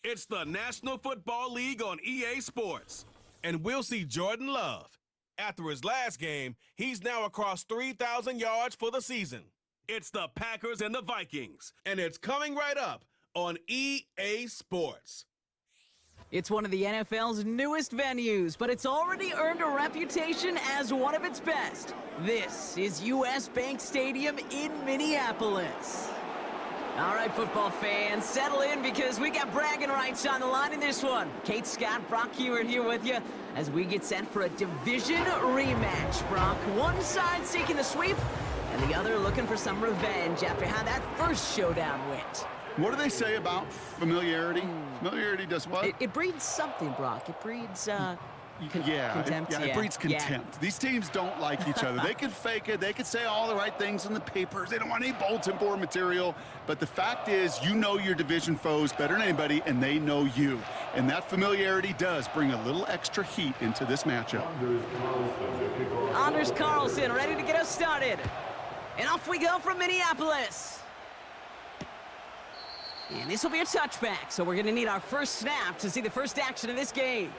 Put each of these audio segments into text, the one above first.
It's the National Football League on EA Sports. And we'll see Jordan Love. After his last game, he's now across 3,000 yards for the season. It's the Packers and the Vikings, and it's coming right up on EA Sports. It's one of the NFL's newest venues, but it's already earned a reputation as one of its best. This is US Bank Stadium in Minneapolis. All right, football fans, settle in because we got bragging rights on the line in this one. Kate, Scott, Brock Hewitt here with you as we get set for a division rematch. Brock, one side seeking the sweep, and the other looking for some revenge after how that first showdown went. What do they say about familiarity? Familiarity does what? It breeds something, Brock. It breeds, contempt. It breeds contempt. Yeah. These teams don't like each other. They can fake it. They can say all the right things in the papers. They don't want any bulletin board material. But the fact is, you know your division foes better than anybody, and they know you. And that familiarity does bring a little extra heat into this matchup. Anders Carlson ready to get us started. And off we go from Minneapolis. And this will be a touchback, so we're going to need our first snap to see the first action of this game.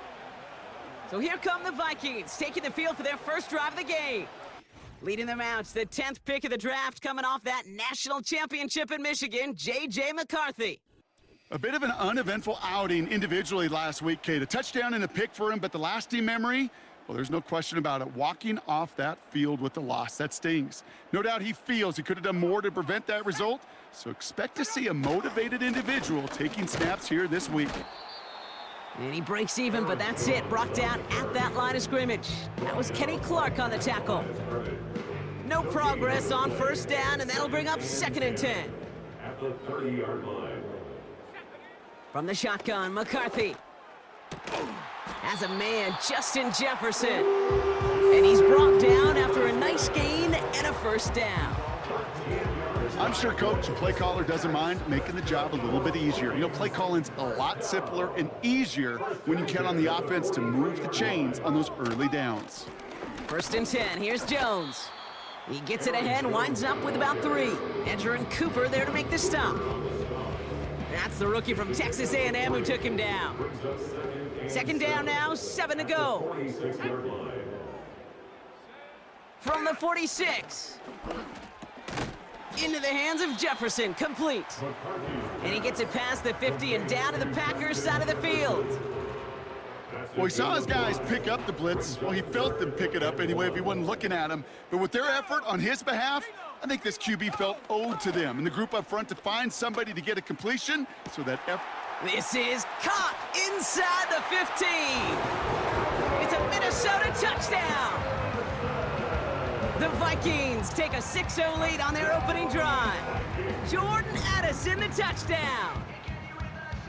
So here come the Vikings, taking the field for their first drive of the game. Leading them out, the 10th pick of the draft, coming off that national championship in Michigan, J.J. McCarthy. A bit of an uneventful outing individually last week, Kate. A touchdown and a pick for him, but the lasting memory, well, there's no question about it. Walking off that field with the loss, that stings. No doubt he feels he could have done more to prevent that result, so expect to see a motivated individual taking snaps here this week. And he breaks even, but that's it. Brought down at that line of scrimmage. That was Kenny Clark on the tackle. No progress on first down, and that'll bring up 2nd and 10. At the 30-yard line. From the shotgun, McCarthy. As a man, Justin Jefferson. And he's brought down after a nice gain and a first down. I'm sure coach and play caller doesn't mind making the job a little bit easier. You know, play calling's a lot simpler and easier when you count on the offense to move the chains on those early downs. 1st and 10, here's Jones. He gets it ahead, winds up with about 3. Edgerrin Cooper there to make the stop. That's the rookie from Texas A&M who took him down. 2nd down now, 7 to go. From the 46. Into the hands of Jefferson, complete. And he gets it past the 50 and down to the Packers side of the field. Well, he saw his guys pick up the blitz. Well, he felt them pick it up anyway if he wasn't looking at him. But with their effort on his behalf, I think this QB felt owed to them and the group up front to find somebody to get a completion so that This is caught inside the 15. It's a Minnesota touchdown. The Vikings take a 6-0 lead on their opening drive. Jordan Addison, the touchdown.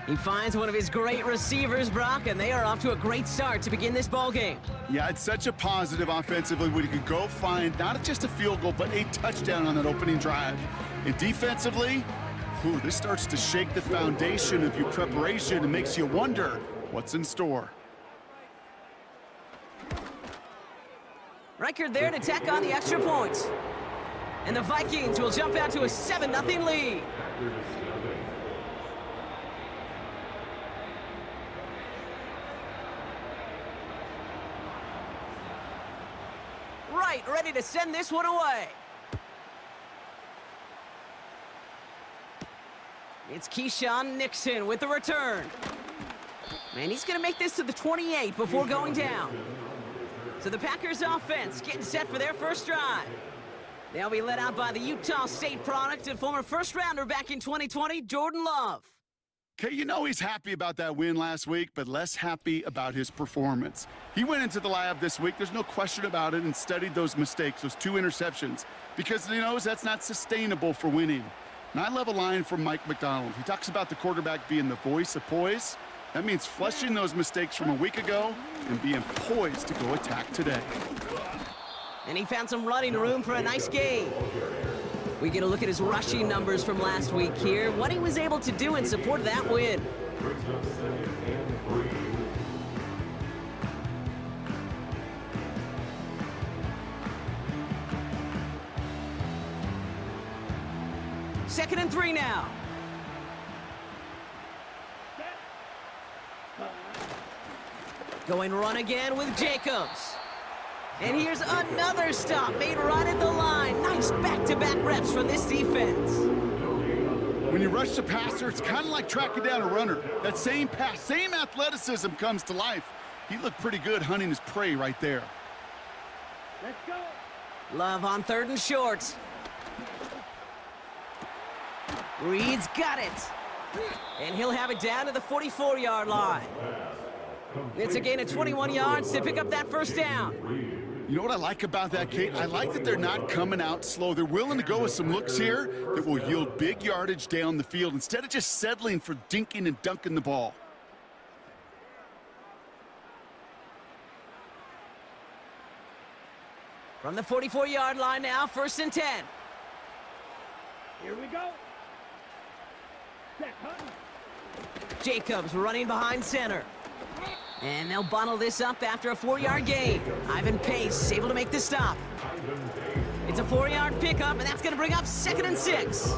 He finds one of his great receivers, Brock, and they are off to a great start to begin this ballgame. Yeah, it's such a positive offensively when you can go find not just a field goal, but a touchdown on that opening drive. And defensively, this starts to shake the foundation of your preparation and makes you wonder what's in store. Reichard there to tack on the extra points. And the Vikings will jump out to a 7-0 lead. Right, ready to send this one away. It's Keyshawn Nixon with the return. And he's going to make this to the 28 before going down. So the Packers offense getting set for their first drive. They'll be led out by the Utah State product and former first-rounder back in 2020, Jordan Love. Okay, you know he's happy about that win last week, but less happy about his performance. He went into the lab this week, there's no question about it, and studied those mistakes, those 2 interceptions, because he knows that's not sustainable for winning. And I love a line from Mike McDonald. He talks about the quarterback being the voice of poise. That means flushing those mistakes from a week ago and being poised to go attack today. And he found some running room for a nice game. We get a look at his rushing numbers from last week here, what he was able to do in support of that win. Second and 3 now. Going run again with Jacobs. And here's another stop made right at the line. Nice back-to-back reps from this defense. When you rush the passer, it's kind of like tracking down a runner. That same pass, same athleticism comes to life. He looked pretty good hunting his prey right there. Let's go. Love on 3rd and short. Reed's got it. And he'll have it down to the 44-yard line. It's a gain of 21 yards to pick up that first down. You know what I like about that, Kate? I like that they're not coming out slow. They're willing to go with some looks here that will yield big yardage down the field instead of just settling for dinking and dunking the ball. From the 44-yard line now, 1st and 10. Here we go. Set, Hutton. Jacobs running behind center. And they'll bundle this up after a 4-yard gain. Ivan Pace able to make the stop. It's a 4-yard pickup, and that's going to bring up 2nd and 6.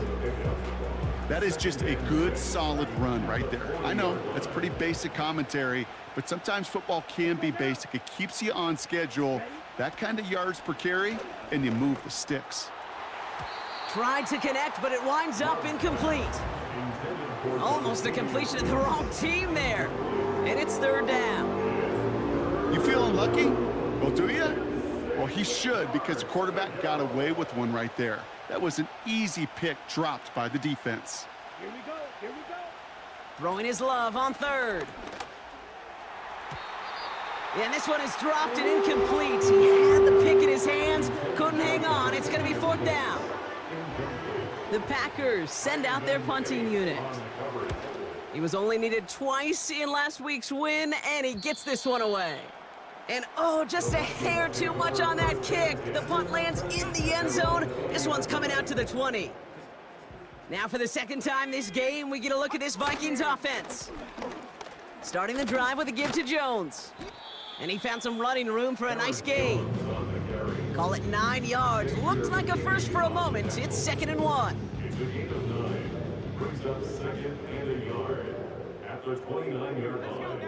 That is just a good, solid run right there. I know, that's pretty basic commentary, but sometimes football can be basic. It keeps you on schedule, that kind of yards per carry, and you move the sticks. Tried to connect, but it winds up incomplete. Almost a completion of the wrong team there. And it's 3rd down. You feeling lucky? Well, do you? Well, he should, because the quarterback got away with one right there. That was an easy pick dropped by the defense. Here we go. Here we go. Throwing his Love on 3rd. And this one is dropped and incomplete. He had the pick in his hands, couldn't hang on. It's going to be 4th down. The Packers send out their punting unit. He was only needed twice in last week's win, and he gets this one away. And oh, just a hair too much on that kick. The punt lands in the end zone. This one's coming out to the 20. Now for the 2nd time this game, we get a look at this Vikings offense. Starting the drive with a give to Jones. And he found some running room for a nice gain. Call it 9 yards. Looked like a first for a moment. It's 2nd and 1. It's a gain of 9. Brings up 2nd and a yard at the 29-yard line.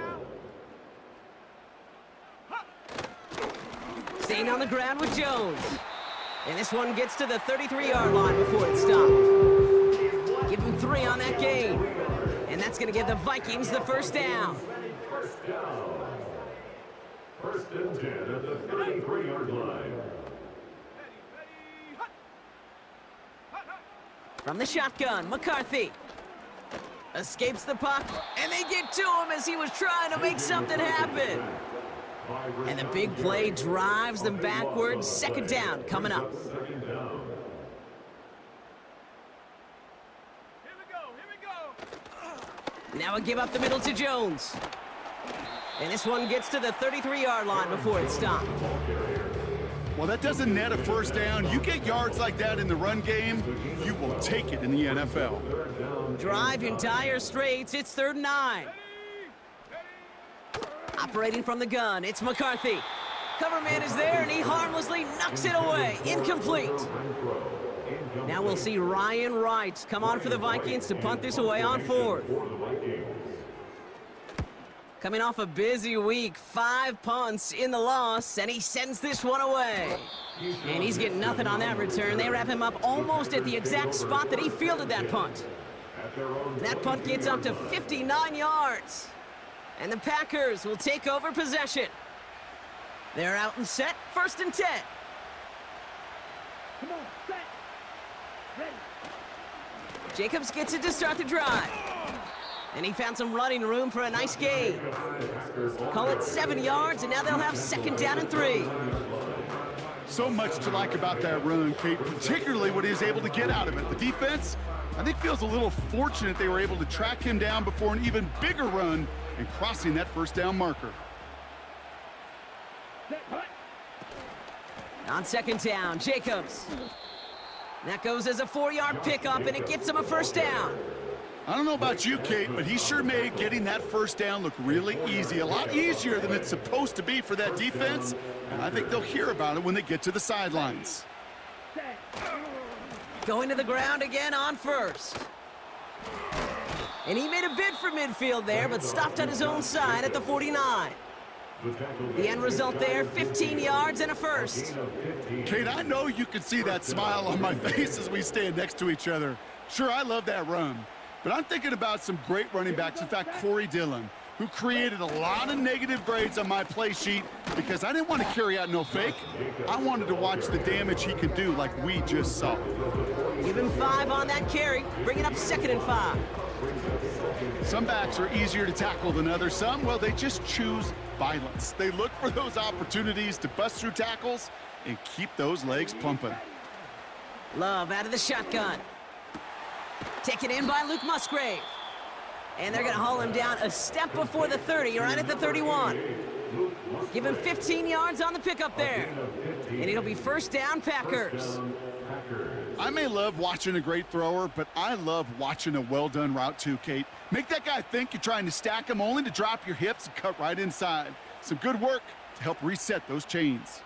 Staying on the ground with Jones. And this one gets to the 33-yard line before it's stopped. Give him 3 on that gain. And that's going to give the Vikings the 1st down. First down. 1st and 10 at the 33-yard line. From the shotgun, McCarthy escapes the puck, and they get to him as he was trying to make something happen. And the big play drives them backwards. 2nd down coming up. Second down. Now a give up the middle to Jones. And this one gets to the 33-yard line before it's stopped. Well, that doesn't net a 1st down. You get yards like that in the run game, you will take it in the NFL. Drive in dire straits. It's 3rd and 9. Operating from the gun, it's McCarthy. Cover man is there, and he harmlessly knocks it away. Incomplete. Now we'll see Ryan Wright come on for the Vikings to punt this away on 4th. Coming off a busy week, 5 punts in the loss, and he sends this one away. And he's getting nothing on that return. They wrap him up almost at the exact spot that he fielded that punt. That punt gets up to 59 yards. And the Packers will take over possession. They're out and set, 1st and 10. Come on, set. Ready. Jacobs gets it to start the drive. And he found some running room for a nice gain. Call it 7 yards, and now they'll have 2nd down and 3. So much to like about that run, Kate, particularly what he was able to get out of it. The defense, I think, feels a little fortunate they were able to track him down before an even bigger run and crossing that 1st down marker. Set, hut. On 2nd down, Jacobs. That goes as a 4-yard pickup, and it gets him a 1st down. I don't know about you, Kate, but he sure made getting that 1st down look really easy. A lot easier than it's supposed to be for that defense. And I think they'll hear about it when they get to the sidelines. Set. Going to the ground again on 1st. And he made a bid for midfield there, but stopped on his own side at the 49. The end result there, 15 yards and a first. Kate, I know you can see that smile on my face as we stand next to each other. Sure, I love that run, but I'm thinking about some great running backs. In fact, Corey Dillon, who created a lot of negative grades on my play sheet because I didn't want to carry out no fake. I wanted to watch the damage he could do like we just saw. Give him 5 on that carry, bring it up 2nd and 5. Some backs are easier to tackle than others. Some, well, they just choose violence. They look for those opportunities to bust through tackles and keep those legs pumping. Love out of the shotgun. Taken in by Luke Musgrave. And they're going to haul him down a step before the 30, right at the 31. Give him 15 yards on the pickup there. And it'll be first down, Packers. I may love watching a great thrower, but I love watching a well-done route too, Kate. Make that guy think you're trying to stack him only to drop your hips and cut right inside. Some good work to help reset those chains.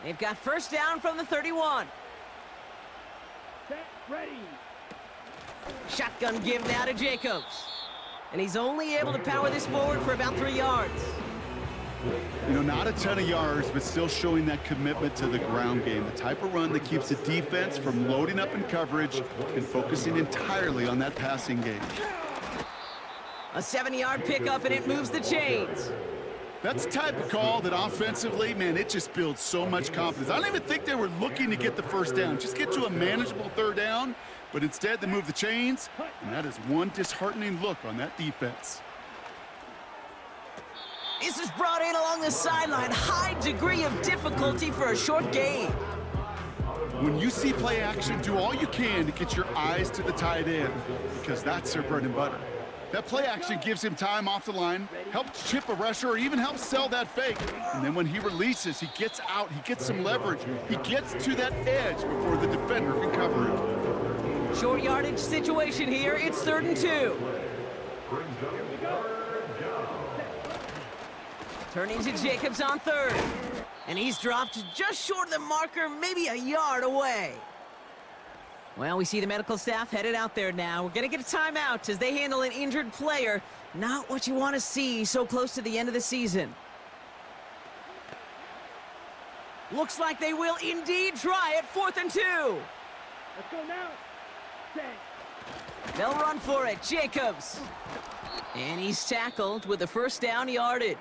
They've got first down from the 31. Set, ready. Shotgun give now to Jacobs. And he's only able to power this forward for about 3 yards. You know, not a ton of yards, but still showing that commitment to the ground game. The type of run that keeps the defense from loading up in coverage and focusing entirely on that passing game. A 7-yard pickup, and it moves the chains. That's the type of call that offensively, man, it just builds so much confidence. I don't even think they were looking to get the first down. Just get to a manageable 3rd down, but instead they move the chains, and that is one disheartening look on that defense. This is brought in along the sideline. High degree of difficulty for a short gain. When you see play action, do all you can to get your eyes to the tight end, because that's their bread and butter. That play action gives him time off the line, helps chip a rusher, or even helps sell that fake. And then when he releases, he gets out, he gets some leverage. He gets to that edge before the defender can cover him. Short yardage situation here. It's 3rd and 2. Turning to Jacobs on 3rd. And he's dropped just short of the marker, maybe a yard away. Well, we see the medical staff headed out there now. We're going to get a timeout as they handle an injured player. Not what you want to see so close to the end of the season. Looks like they will indeed try it. 4th and 2. Let's go now. Set. They'll run for it. Jacobs. And he's tackled with the first down yardage.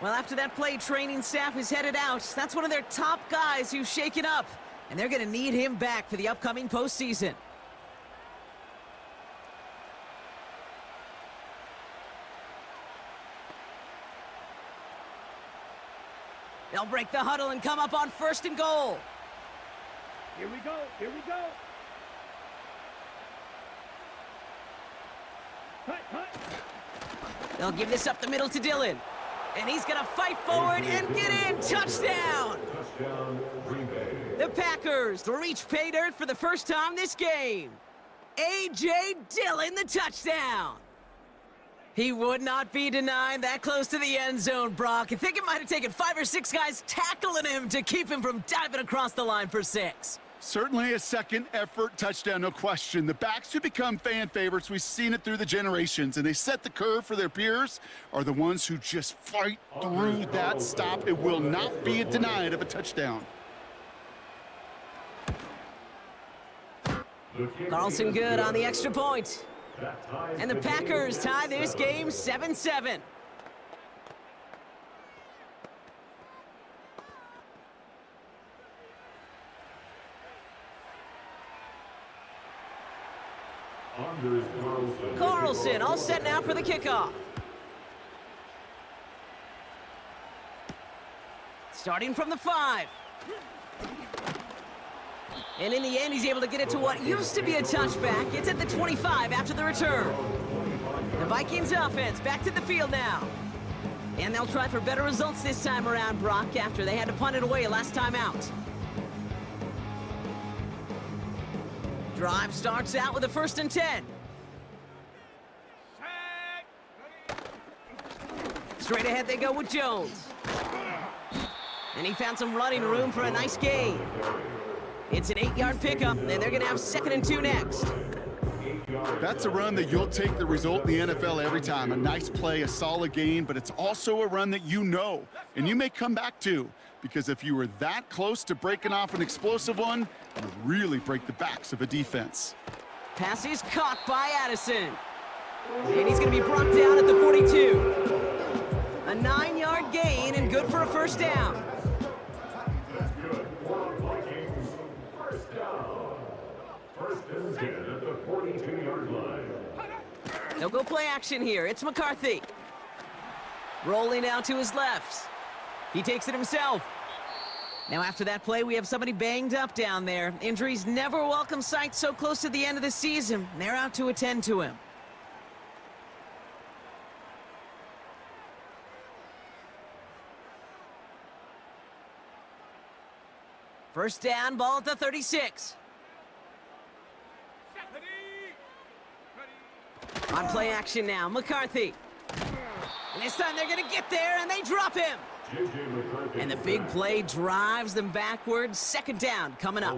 Well, after that play, training staff is headed out. That's one of their top guys who's shaken up. And they're going to need him back for the upcoming postseason. They'll break the huddle and come up on 1st and goal. Here we go. Here we go. Cut, cut. They'll give this up the middle to Dillon. And he's going to fight forward and get in. Touchdown! Touchdown, Green Bay. The Packers reach pay dirt for the first time this game. A.J. Dillon, the touchdown. He would not be denied that close to the end zone, Brock. I think it might have taken 5 or 6 guys tackling him to keep him from diving across the line for 6. Certainly a second effort touchdown, no question. The backs who become fan favorites, we've seen it through the generations, and they set the curve for their peers, are the ones who just fight through that stop. It will not be denied of a touchdown. Carlson good on the extra point. And the Packers tie this game 7-7. Carlson all set now for the kickoff. Starting from the 5. And in the end, he's able to get it to what used to be a touchback. It's at the 25 after the return. The Vikings offense back to the field now. And they'll try for better results this time around, Brock, after they had to punt it away last time out. Drive starts out with a 1st and 10. Straight ahead they go with Jones. And he found some running room for a nice gain. It's an 8-yard pickup, and they're going to have 2nd and 2 next. That's a run that you'll take the result in the NFL every time. A nice play, a solid gain, but it's also a run that you know, and you may come back to, because if you were that close to breaking off an explosive one, you really break the backs of a defense. Pass is caught by Addison. And he's going to be brought down at the 42. A 9-yard gain and good for a first down. That's good for Vikings. First down. First and 10 at the 42-yard line. They'll go play action here. It's McCarthy. Rolling out to his left. He takes it himself. Now after that play, we have somebody banged up down there. Injuries never a welcome sight so close to the end of the season. They're out to attend to him. First down, ball at the 36. On play action now, McCarthy. And this time they're gonna get there and they drop him. And the big play drives them backwards. Second down coming up.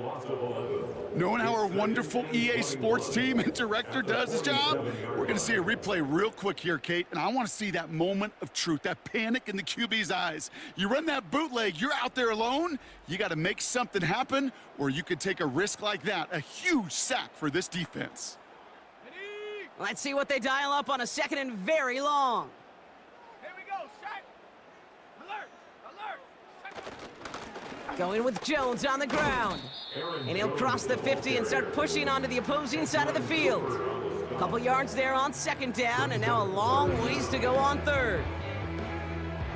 Knowing how our wonderful EA Sports team and director does his job, we're going to see a replay real quick here, Kate, and I want to see that moment of truth, that panic in the QB's eyes. You run that bootleg, you're out there alone, you got to make something happen, or you could take a risk like that, a huge sack for this defense. Let's see what they dial up on a second and very long. Here we go, set. Alert, alert. Going with Jones on the ground. And he'll cross the 50 and start pushing onto the opposing side of the field. A couple yards there on second down, and now a long ways to go on third.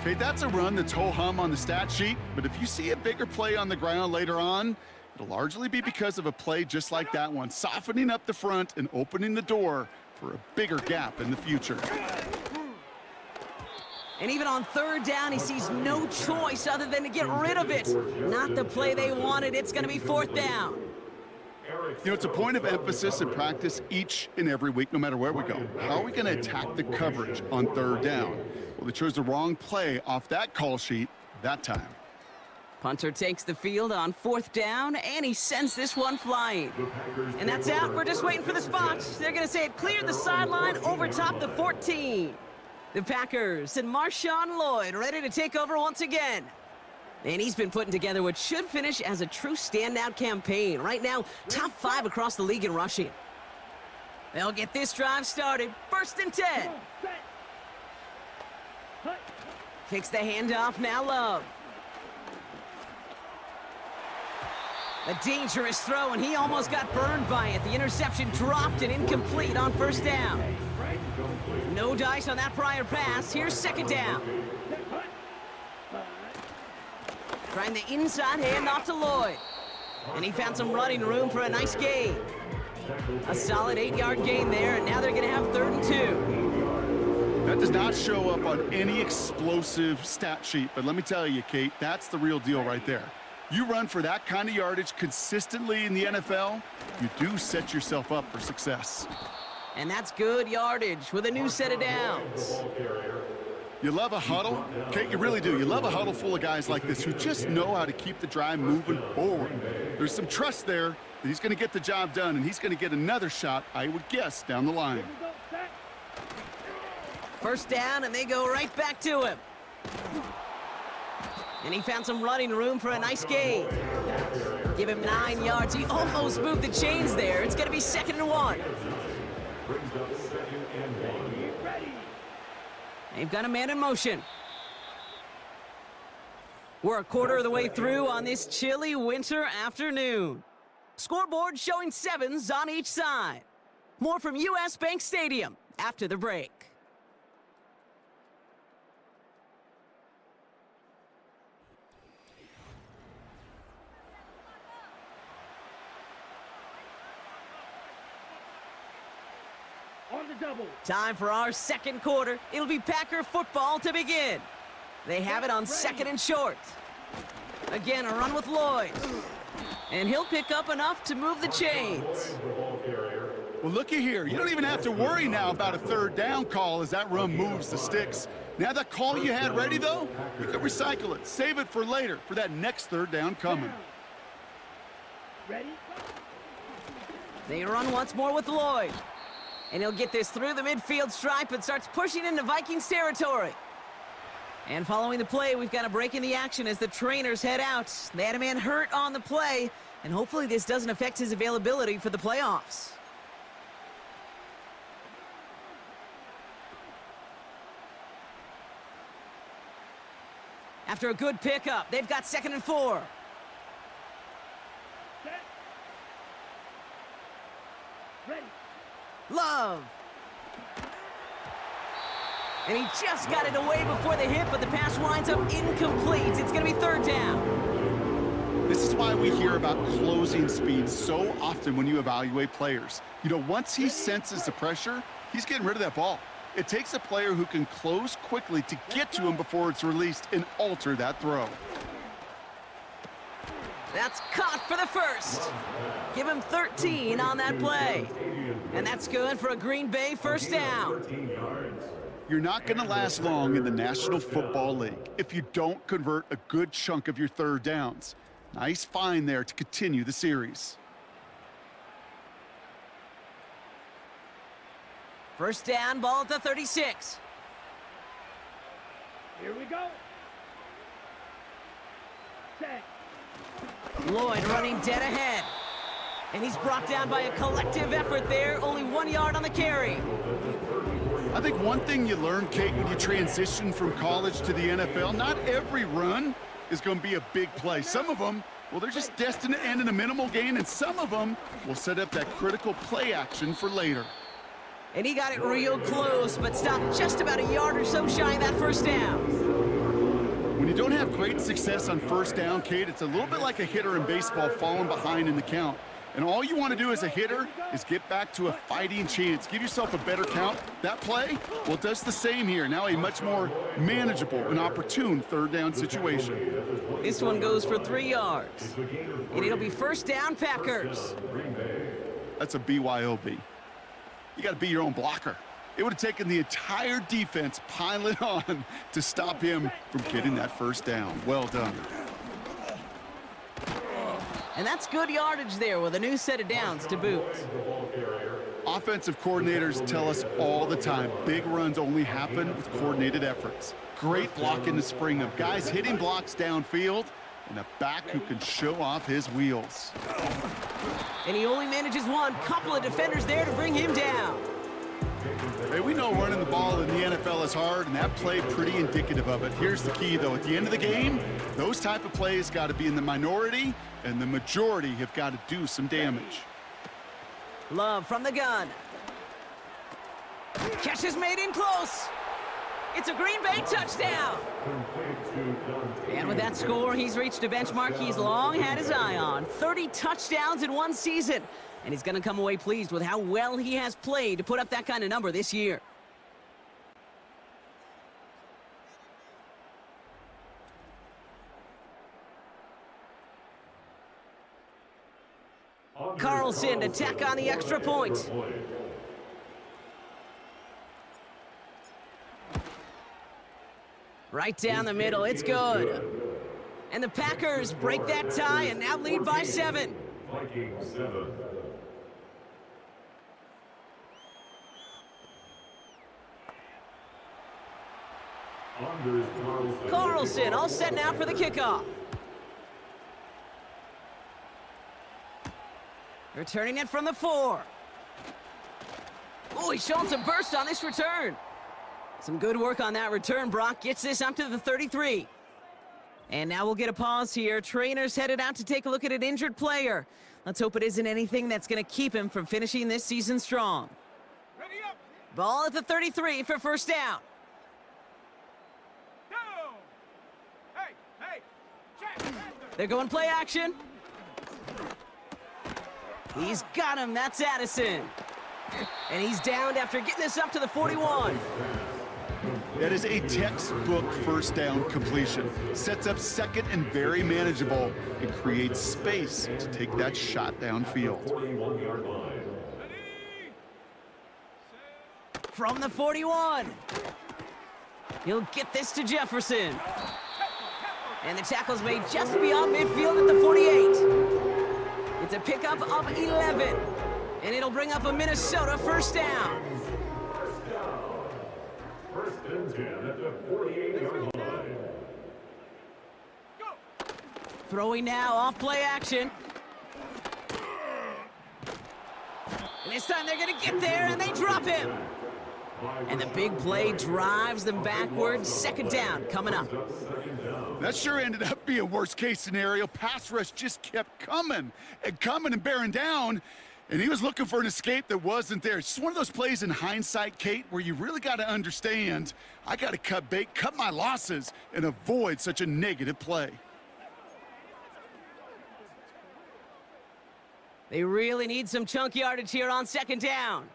Okay, that's a run that's ho-hum on the stat sheet, but if you see a bigger play on the ground later on, it'll largely be because of a play just like that one, softening up the front and opening the door for a bigger gap in the future. And even on third down, he sees no choice other than to get rid of it. Not the play they wanted. It's going to be fourth down. You know, it's a point of emphasis in practice each and every week, no matter where we go. How are we going to attack the coverage on third down? Well, they chose the wrong play off that call sheet that time. Punter takes the field on fourth down, and he sends this one flying. And that's out. We're just waiting for the spot. They're going to say it cleared the sideline over top the 14. The Packers and Marshawn Lloyd ready to take over once again. And he's been putting together what should finish as a true standout campaign. Right now, top 5 across the league in rushing. They'll get this drive started. First and 10. Takes the handoff, now Love. A dangerous throw, and he almost got burned by it. The interception dropped and incomplete on first down. No dice on that prior pass. Here's second down. Trying the inside handoff to Lloyd. And he found some running room for a nice gain. A solid 8-yard gain there, and now they're going to have 3rd and 2. That does not show up on any explosive stat sheet, but let me tell you, Kate, that's the real deal right there. You run for that kind of yardage consistently in the NFL, you do set yourself up for success. And that's good yardage with a new set of downs. You love a huddle? Kate, you really do. You love a huddle full of guys like this who just know how to keep the drive moving forward. There's some trust there that he's going to get the job done, and he's going to get another shot, I would guess, down the line. First down, and they go right back to him. And he found some running room for a nice gain. Give him 9 yards. He almost moved the chains there. It's going to be 2nd and 1. They've got a man in motion. We're a quarter of the way through on this chilly winter afternoon. Scoreboard showing 7s on each side. More from US Bank Stadium after the break. On the double. Time for our second quarter. It'll be Packer football to begin. They have it on 2nd and short. Again, a run with Lloyd. And he'll pick up enough to move the chains. Well, looky here. You don't even have to worry now about a 3rd down call as that run moves the sticks. Now that call you had ready, though, you can recycle it. Save it for later, for that next 3rd down coming. Ready? They run once more with Lloyd. And he'll get this through the midfield stripe and starts pushing into Vikings territory. And following the play, we've got a break in the action as the trainers head out. They had a man hurt on the play, and hopefully this doesn't affect his availability for the playoffs. After a good pickup, they've got 2nd and 4. Set. Ready. Love. And he just got it away before the hit, but the pass winds up incomplete. It's going to be 3rd down. This is why we hear about closing speed so often when you evaluate players. You know, once he senses the pressure, he's getting rid of that ball. It takes a player who can close quickly to get to him before it's released and alter that throw. That's caught for the first. Give him 13 on that play. And that's good for a Green Bay 1st down. You're not going to last long in the National Football League if you don't convert a good chunk of your 3rd downs. Nice find there to continue the series. 1st down, ball at the 36. Here we go. Set. Lloyd running dead ahead. And he's brought down by a collective effort there. Only 1 yard on the carry. I think one thing you learn, Kate, when you transition from college to the NFL, not every run is going to be a big play. Some of them, well, they're just destined to end in a minimal gain, and some of them will set up that critical play action for later. And he got it real close, but stopped just about a yard or so shy of that 1st down. When you don't have great success on 1st down, Kate, it's a little bit like a hitter in baseball falling behind in the count. And all you want to do as a hitter is get back to a fighting chance. Give yourself a better count. That play, well, it does the same here. Now a much more manageable and opportune 3rd down situation. This one goes for 3 yards. And it'll be 1st down, Packers. That's a BYOB. You got to be your own blocker. It would have taken the entire defense piling on to stop him from getting that 1st down. Well done. And that's good yardage there with a new set of downs to boot. Offensive coordinators tell us all the time, big runs only happen with coordinated efforts. Great blocking to spring them. Guys hitting blocks downfield, and a back who can show off his wheels. And he only manages one. Couple of defenders there to bring him down. Hey, we know running the ball in the NFL is hard, and that play pretty indicative of it. Here's the key, though. At the end of the game, those type of plays got to be in the minority, and the majority have got to do some damage. Love from the gun. Catch is made in close. It's a Green Bay touchdown. And with that score, he's reached a benchmark he's long had his eye on. 30 touchdowns in one season. And he's going to come away pleased with how well he has played to put up that kind of number this year. Carlson to tack on the extra point. Right down the middle, it's good. And the Packers break that tie and now lead by 7. Vikings 7. Carlson all set now for the kickoff. Returning it from the 4. Oh, he's showing some burst on this return. Some good work on that return. Brock gets this up to the 33. And now we'll get a pause here. Trainers headed out to take a look at an injured player. Let's hope it isn't anything that's going to keep him from finishing this season strong. Ready up. Ball at the 33 for first down. Go. Hey, hey. Check. They're going play action. He's got him. That's Addison. And he's downed after getting this up to the 41. That is a textbook first down completion. Sets up second and very manageable and creates space to take that shot downfield. 41-yard line. From the 41. He'll get this to Jefferson. And the tackle's made just beyond midfield at the 48. It's a pickup of 11. And it'll bring up a Minnesota first down. First down. First and 10 at the 48-yard line. Throwing now, off play action. And this time they're going to get there, and they drop him. And the big play drives them backwards. Second down coming up. That sure ended up being a worst-case scenario. Pass rush just kept coming and bearing down, and he was looking for an escape that wasn't there. It's just one of those plays in hindsight, Kate, where you really got to understand, I got to cut bait, cut my losses, and avoid such a negative play. They really need some chunk yardage here on second down.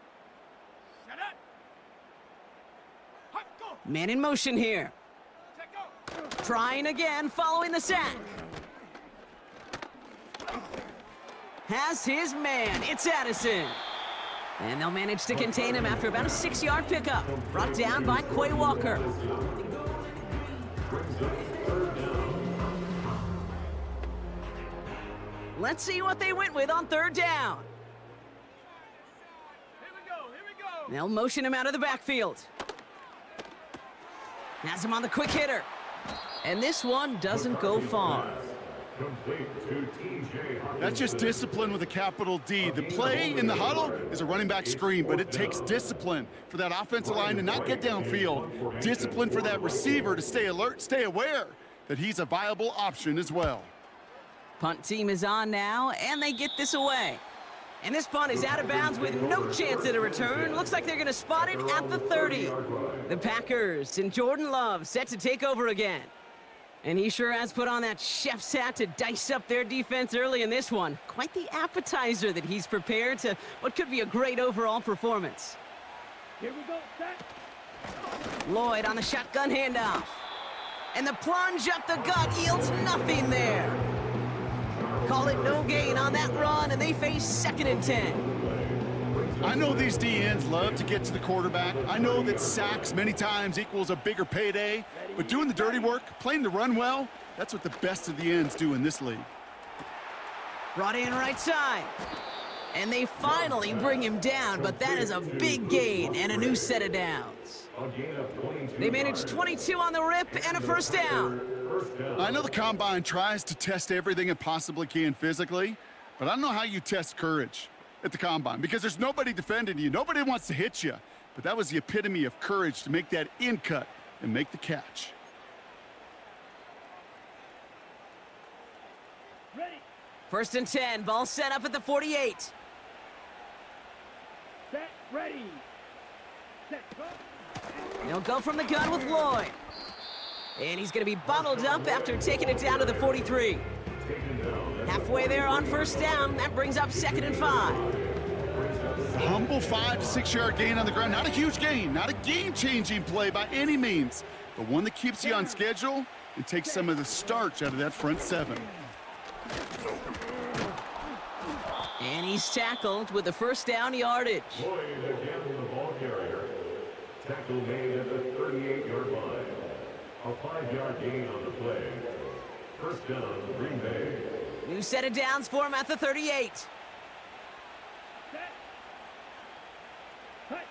Man in motion here. Trying again, following the sack. Has his man, it's Addison. And they'll manage to contain him after about a 6-yard pickup. Brought down by Quay Walker. Let's see what they went with on third down. Here we go. They'll motion him out of the backfield. Has him on the quick hitter. And this one doesn't go far. Complete to DJ. That's just discipline with a capital D. The play in the huddle is a running back screen, but it takes discipline for that offensive line to not get downfield. Discipline for that receiver to stay alert, stay aware that he's a viable option as well. Punt team is on now, and they get this away. And this punt is out of bounds with no chance at a return. Looks like they're going to spot it at the 30. The Packers and Jordan Love set to take over again. And he sure has put on that chef's hat to dice up their defense early in this one. Quite the appetizer that he's prepared to what could be a great overall performance. Here we go, set. Lloyd on the shotgun handoff. And the plunge up the gut yields nothing there. Call it no gain on that run, and they face 2nd and 10. I know these DNs love to get to the quarterback. I know that sacks many times equals a bigger payday, but doing the dirty work, playing the run well, that's what the best of the ends do in this league. Brought in right side. And they finally bring him down, but that is a big gain and a new set of downs. They managed 22 on the rip and a first down. I know the Combine tries to test everything it possibly can physically, but I don't know how you test courage at the Combine because there's nobody defending you. Nobody wants to hit you. But that was the epitome of courage to make that in cut and make the catch. Ready. 1st and 10, ball set up at the 48. Set. Ready. Set. Go. They'll go from the gun with Lloyd. And he's going to be bottled up after taking it down to the 43. Halfway there on first down, that brings up 2nd and 5. A humble 5 to 6 yard gain on the ground. Not a huge gain, not a game-changing play by any means, but one that keeps you on schedule and takes some of the starch out of that front 7. And he's tackled with the first down yardage. Lloyd again the ball carrier. Tackle made at the 38-yard line. A 5-yard gain on the play. First down, Green Bay. New set of downs for him at the 38. Set. Hut.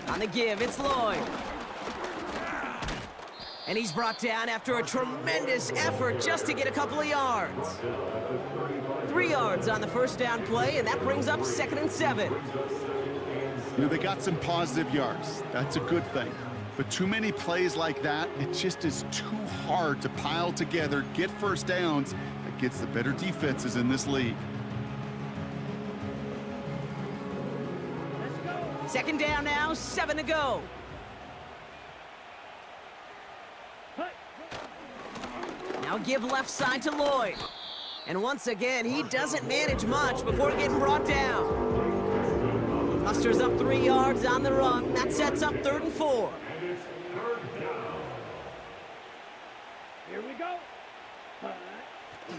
On the give, it's Lloyd. And he's brought down after a tremendous effort just to get a couple of yards. 3 yards on the first down play, and that brings up 2nd and 7. You know, they got some positive yards. That's a good thing. But too many plays like that, it just is too hard to pile together, get first downs against the better defenses in this league. Let's go. 2nd down now, 7 to go. Hut. Now give left side to Lloyd. And once again, he doesn't manage much before getting brought down. He musters up 3 yards on the run. That sets up 3rd and 4. Here we go. Hut.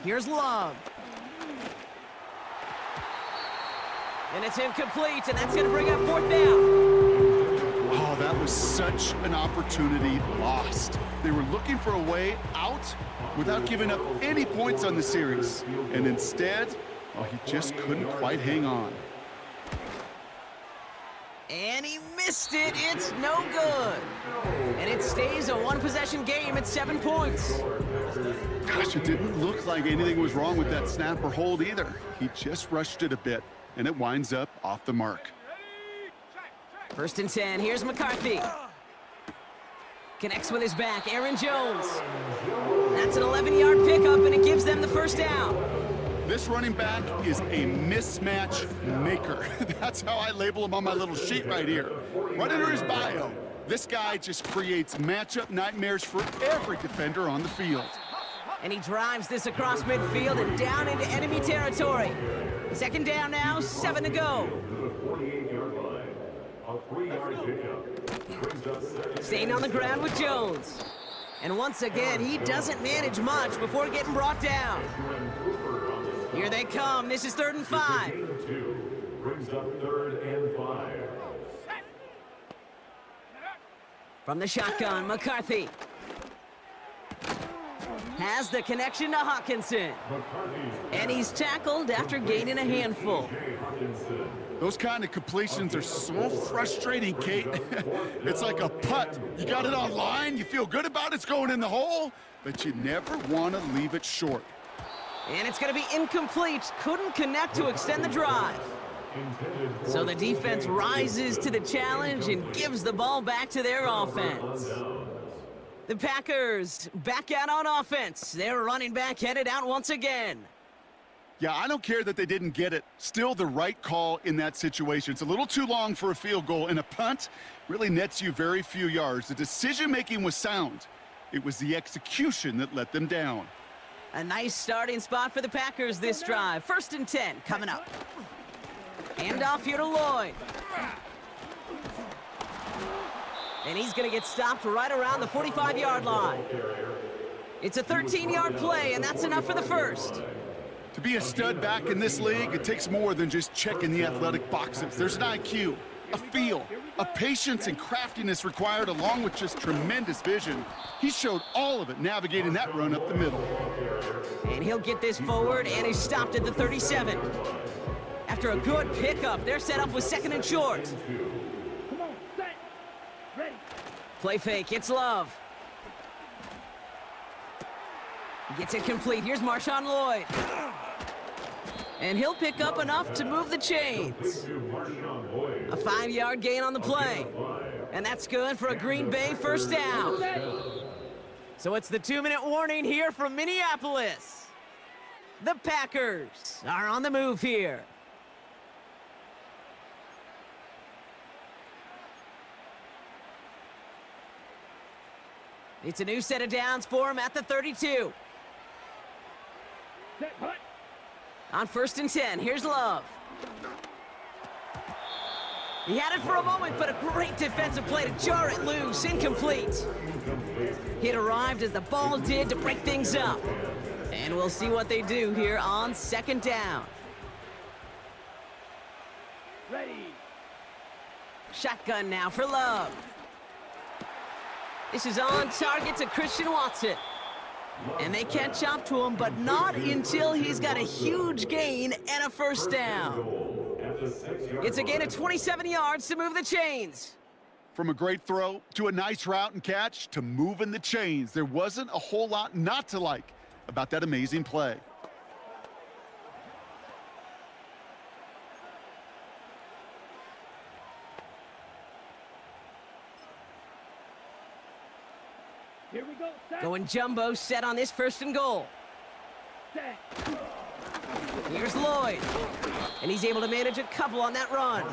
Here's Love. And it's incomplete, and that's going to bring up 4th down. Oh, that was such an opportunity lost. They were looking for a way out without giving up any points on the series. And instead, Oh, he just couldn't quite hang on. And he missed it. It's no good. And it stays a one-possession game at 7 points. Gosh, it didn't look like anything was wrong with that snap or hold either. He just rushed it a bit, and it winds up off the mark. 1st and 10. Here's McCarthy. Connects with his back. Aaron Jones. That's an 11-yard pickup, and it gives them the first down. This running back is a mismatch maker. That's how I label him on my little sheet right here. Right under his bio, this guy just creates matchup nightmares for every defender on the field. And he drives this across midfield and down into enemy territory. 2nd down now, 7 to go. Staying on the ground with Jones. And once again, he doesn't manage much before getting brought down. Here they come. This is 3rd and 5. Brings up 3rd and 5. From the shotgun, McCarthy. Has the connection to Hawkinson. And he's tackled after gaining a handful. Those kind of completions are so frustrating, Kate. It's like a putt. You got it on line, you feel good about it's going in the hole, but you never want to leave it short. And it's going to be incomplete. Couldn't connect to extend the drive. So the defense rises to the challenge and gives the ball back to their offense. The Packers back out on offense. Their running back headed out once again. Yeah, I don't care that they didn't get it. Still the right call in that situation. It's a little too long for a field goal, and a punt really nets you very few yards. The decision-making was sound. It was the execution that let them down. A nice starting spot for the Packers this drive. 1st and 10 coming up. Hand off here to Lloyd. And he's going to get stopped right around the 45-yard line. It's a 13-yard play, and that's enough for the first. To be a stud back in this league, it takes more than just checking the athletic boxes. There's an IQ, a feel, a patience and craftiness required along with just tremendous vision. He showed all of it navigating that run up the middle. And he'll get this forward, and he's stopped at the 37. After a good pickup, they're set up with 2nd and short. Come on, set, ready. Play fake, it's Love. Gets it complete. Here's Marshawn Lloyd. And he'll pick up enough to move the chains. A 5-yard gain on the play. And that's good for a Green Bay first down. So it's the 2-minute warning here from Minneapolis. The Packers are on the move here. It's a new set of downs for him at the 32. Set, punt. On 1st and 10, here's Love. He had it for a moment, but a great defensive play to jar it loose. Incomplete. It arrived as the ball did to break things up. And we'll see what they do here on 2nd down. Ready. Shotgun now for Love. This is on target to Christian Watson. And they catch up to him, but not until he's got a huge gain and a first down. It's a gain of 27 yards to move the chains. From a great throw to a nice route and catch to moving the chains, there wasn't a whole lot not to like about that amazing play. Here we go, set. Going jumbo set on this 1st and goal. Set. Here's Lloyd. And he's able to manage a couple on that run.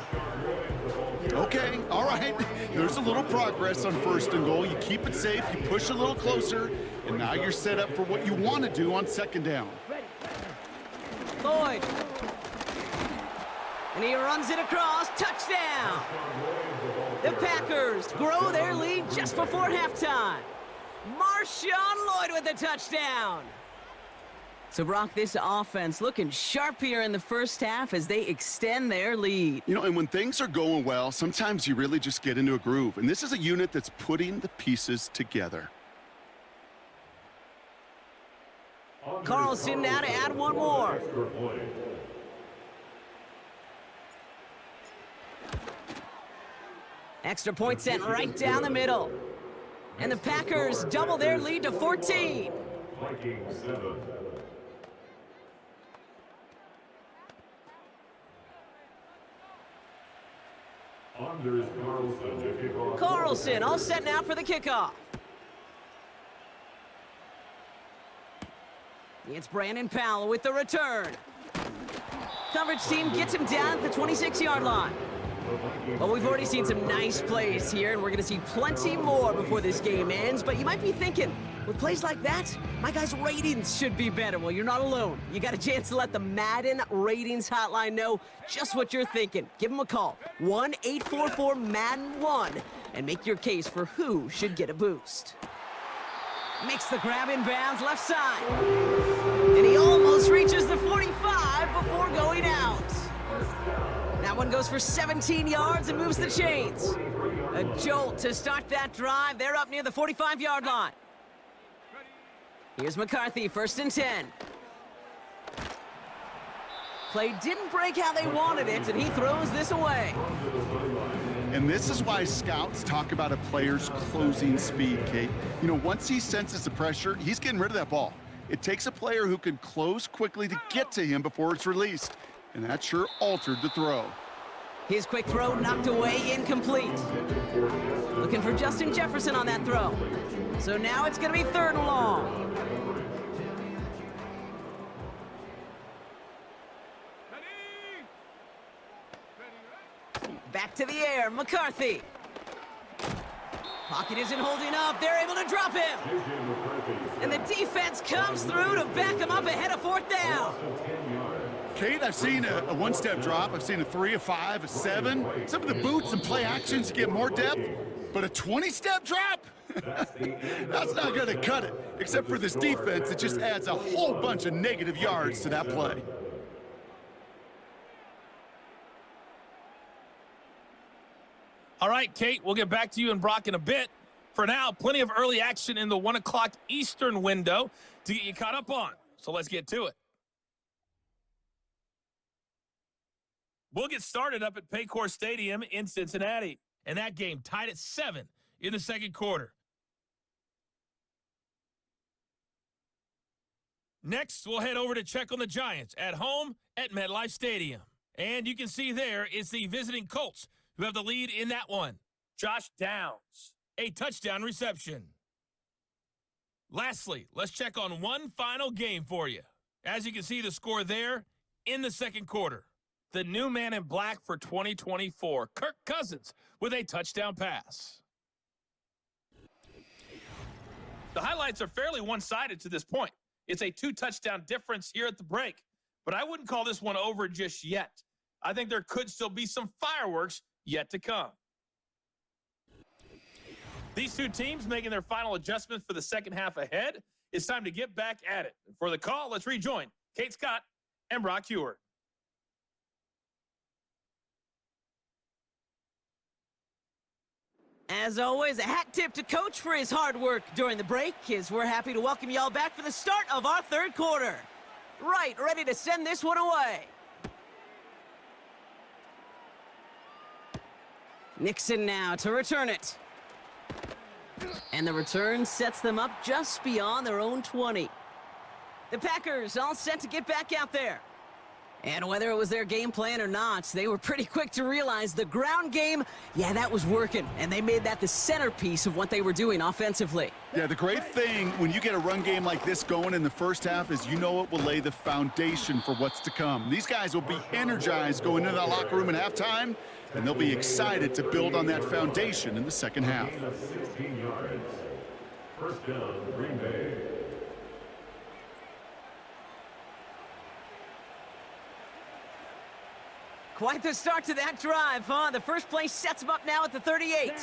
Okay, all right. There's a little progress on 1st and goal. You keep it safe, you push a little closer, and now you're set up for what you want to do on 2nd down. Ready. Lloyd. And he runs it across. Touchdown. The Packers grow their lead just before halftime. Marshawn Lloyd with the touchdown. So, Brock, this offense looking sharp here in the first half as they extend their lead. You know, and when things are going well, sometimes you really just get into a groove. And this is a unit that's putting the pieces together. Carlson now to add one more. Extra point sent right down the middle. And the Packers double their lead to 14. Vikings 7. Anders Carlson to kick off. Carlson all set now for the kickoff. It's Brandon Powell with the return. Coverage team gets him down at the 26-yard line. Well, we've already seen some nice plays here, and we're going to see plenty more before this game ends. But you might be thinking, with plays like that, my guys' ratings should be better. Well, you're not alone. You got a chance to let the Madden ratings hotline know just what you're thinking. Give them a call, 1-844-MADDEN-1, and make your case for who should get a boost. Makes the grab in bounds left side. And he almost reaches the 45 before going out. That one goes for 17 yards and moves the chains. A jolt to start that drive. They're up near the 45-yard line. Here's McCarthy, 1st and 10. Play didn't break how they wanted it, and he throws this away. And this is why scouts talk about a player's closing speed, Kate. You know, once he senses the pressure, he's getting rid of that ball. It takes a player who can close quickly to get to him before it's released. And that sure altered the throw. His quick throw knocked away, incomplete. Looking for Justin Jefferson on that throw. So now it's going to be 3rd and long. Back to the air, McCarthy. Pocket isn't holding up. They're able to drop him. And the defense comes through to back him up ahead of 4th down. Kate, I've seen a one-step drop. I've seen a 3, a 5, a 7. Some of the boots and play actions to get more depth. But a 20-step drop? That's not going to cut it. Except for this defense, it just adds a whole bunch of negative yards to that play. All right, Kate, we'll get back to you and Brock in a bit. For now, plenty of early action in the 1 o'clock Eastern window to get you caught up on. So let's get to it. We'll get started up at Paycor Stadium in Cincinnati. And that game tied at 7 in the 2nd quarter. Next, we'll head over to check on the Giants at home at MetLife Stadium. And you can see there it's the visiting Colts who have the lead in that one. Josh Downs, a touchdown reception. Lastly, let's check on one final game for you. As you can see the score there in the 2nd quarter. The new man in black for 2024, Kirk Cousins, with a touchdown pass. The highlights are fairly one-sided to this point. It's a 2-touchdown difference here at the break, but I wouldn't call this one over just yet. I think there could still be some fireworks yet to come. These two teams making their final adjustments for the second half ahead. It's time to get back at it. For the call, let's rejoin Kate Scott and Brock Heward. As always, a hat tip to Coach for his hard work during the break, as we're happy to welcome y'all back for the start of our 3rd quarter. Right, ready to send this one away. Nixon now to return it. And the return sets them up just beyond their own 20. The Packers all set to get back out there. And whether it was their game plan or not, they were pretty quick to realize the ground game, yeah, that was working. And they made that the centerpiece of what they were doing offensively. Yeah, the great thing when you get a run game like this going in the first half is you know it will lay the foundation for what's to come. These guys will be energized going into that locker room at halftime, and they'll be excited to build on that foundation in the second half. 16 yards. 1st down, Green Bay. Quite the start to that drive, huh? The first play sets him up now at the 38.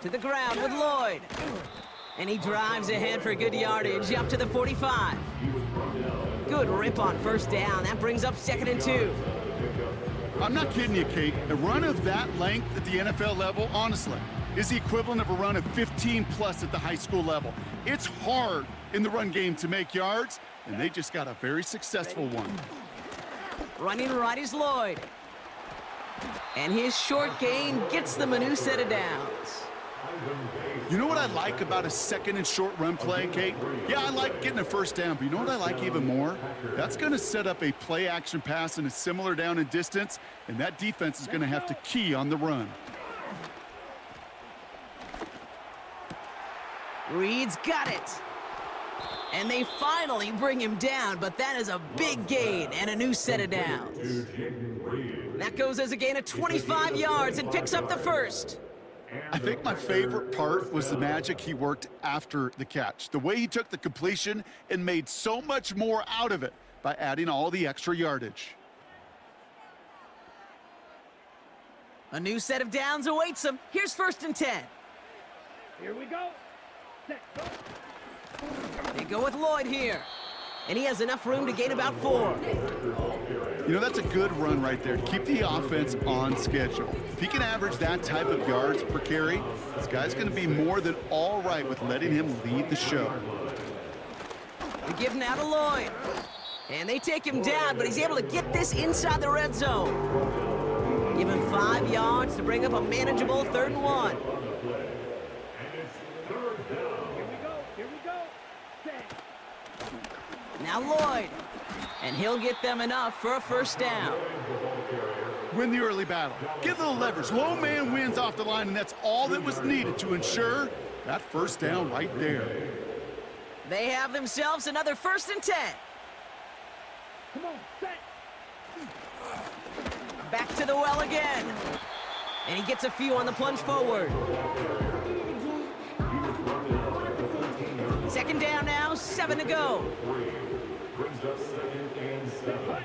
To the ground with Lloyd. And he drives ahead for good yardage up to the 45. Good rip on 1st down. That brings up 2nd and 2. I'm not kidding you, Kate. A run of that length at the NFL level, honestly, is the equivalent of a run of 15-plus at the high school level. It's hard in the run game to make yards, and they just got a very successful one. Running right is Lloyd. And his short gain gets them a new set of downs. You know what I like about a second and short run play, Kate? Yeah, I like getting a first down, but you know what I like even more? That's going to set up a play action pass in a similar down and distance, and that defense is going to have to key on the run. Reed's got it. And they finally bring him down, but that is a big gain and a new set of downs. That goes as a gain of 25 yards and picks up the first. I think my favorite part was the magic he worked after the catch. The way he took the completion and made so much more out of it by adding all the extra yardage. A new set of downs awaits him. Here's 1st and 10. Here we go. Set, go. They go with Lloyd here. And he has enough room to gain about 4. You know, that's a good run right there to keep the offense on schedule. If he can average that type of yards per carry, this guy's going to be more than all right with letting him lead the show. They give now to Lloyd. And they take him down, but he's able to get this inside the red zone. Give him 5 yards to bring up a manageable 3rd and 1. Here we go. Set. Now Lloyd. And he'll get them enough for a 1st down. Win the early battle. Give the leverage. Low man wins off the line, and that's all that was needed to ensure that 1st down right there. They have themselves another 1st and 10. Come on, set. Back to the well again. And he gets a few on the plunge forward. 2nd down now, 7 to go. Brings up 2nd and 7.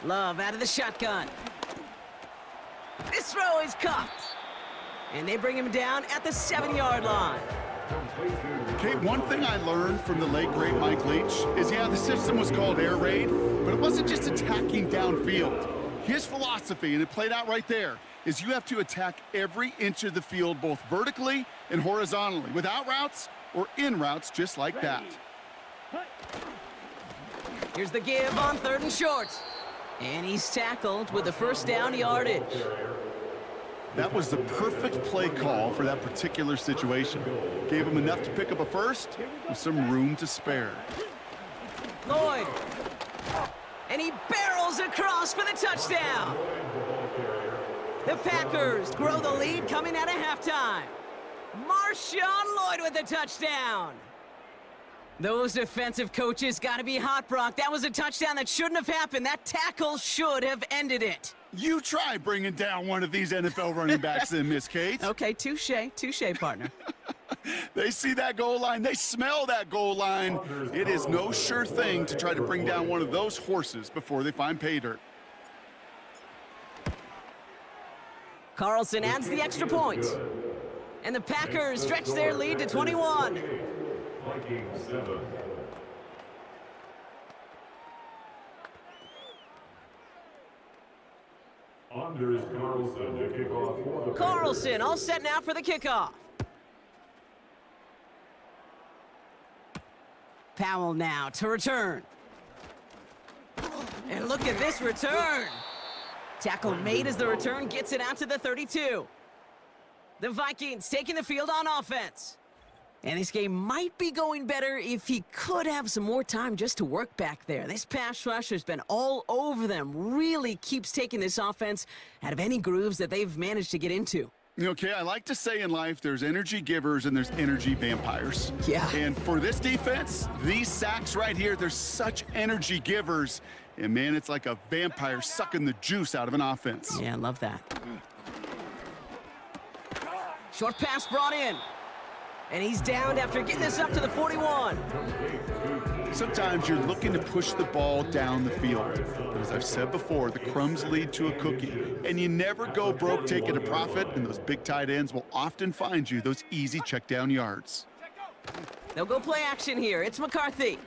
Love out of the shotgun. This throw is caught. And they bring him down at the 7-yard line. Okay, one thing I learned from the late, great Mike Leach is, yeah, the system was called air raid, but it wasn't just attacking downfield. His philosophy, and it played out right there, is you have to attack every inch of the field, both vertically and horizontally, without routes or in routes just like that. Here's the give on 3rd and short. And he's tackled with the 1st down yardage. That was the perfect play call for that particular situation. Gave him enough to pick up a 1st with some room to spare. Lloyd. And he barrels across for the touchdown. The Packers grow the lead coming out of halftime. Marshawn Lloyd with the touchdown. Those defensive coaches got to be hot, Brock. That was a touchdown that shouldn't have happened. That tackle should have ended it. You try bringing down one of these NFL running backs then, Miss Kate. Okay, touche, partner. They see that goal line. They smell that goal line. It is no sure thing to try to bring down one of those horses before they find pay dirt. Carlson adds the extra point. And the Packers stretch their lead to 21. Vikings 7. Anders Carlson to kick off for the Carlson all set now for the kickoff. Powell now to return. And look at this return. Tackle made as the return gets it out to the 32. The Vikings taking the field on offense. And this game might be going better if he could have some more time just to work back there. This pass rush has been all over them. Really keeps taking this offense out of any grooves that they've managed to get into. Okay, I like to say in life there's energy givers and there's energy vampires. Yeah. And for this defense, these sacks right here, they're such energy givers. And man, it's like a vampire sucking the juice out of an offense. Yeah, I love that. Short pass brought in. And he's downed after getting this up to the 41. Sometimes you're looking to push the ball down the field. But as I've said before, the crumbs lead to a cookie. And you never go broke taking a profit, and those big tight ends will often find you those easy check down yards. They'll go play action here. It's McCarthy.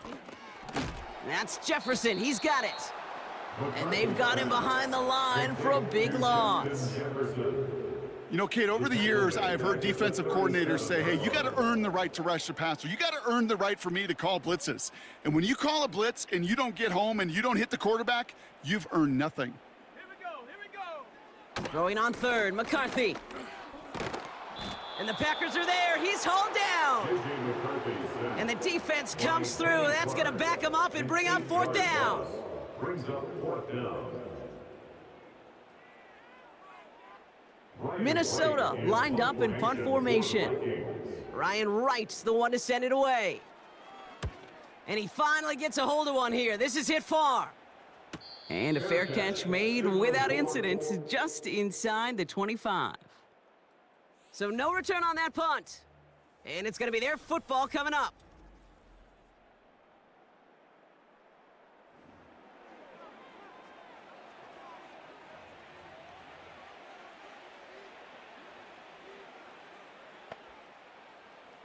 That's Jefferson. He's got it. And they've got him behind the line for a big loss. You know, Kate, over the years, I've heard defensive coordinators say, hey, you got to earn the right to rush the passer. You got to earn the right for me to call blitzes. And when you call a blitz and you don't get home and you don't hit the quarterback, you've earned nothing. Here we go. Throwing on third, McCarthy. And the Packers are there. He's hauled down. And the defense comes through. That's going to back him up and bring up fourth down. Brings up fourth down. Minnesota lined up in punt formation. Ryan Wright's the one to send it away. And he finally gets a hold of one here. This is hit far. And a fair catch made without incident, just inside the 25. So no return on that punt. And it's going to be their football coming up.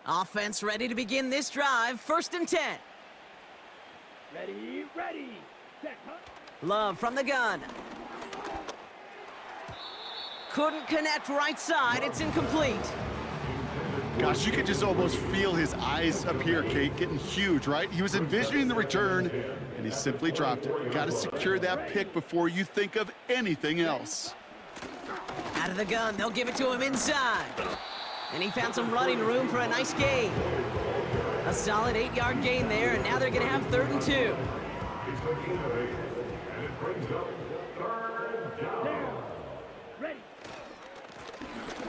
Offense ready to begin this drive. 1st and 10. Ready, ready. Set, huh? Love from the gun. Couldn't connect right side. It's incomplete. Gosh, you could just almost feel his eyes up here, Kate, getting huge, right? He was envisioning the return, and he simply dropped it. Got to secure that pick before you think of anything else. Out of the gun, they'll give it to him inside. And he found some running room for a nice gain. A solid 8-yard gain there, and now they're going to have 3rd and 2. It's the gain of 8, and it brings up 3rd down. Ready.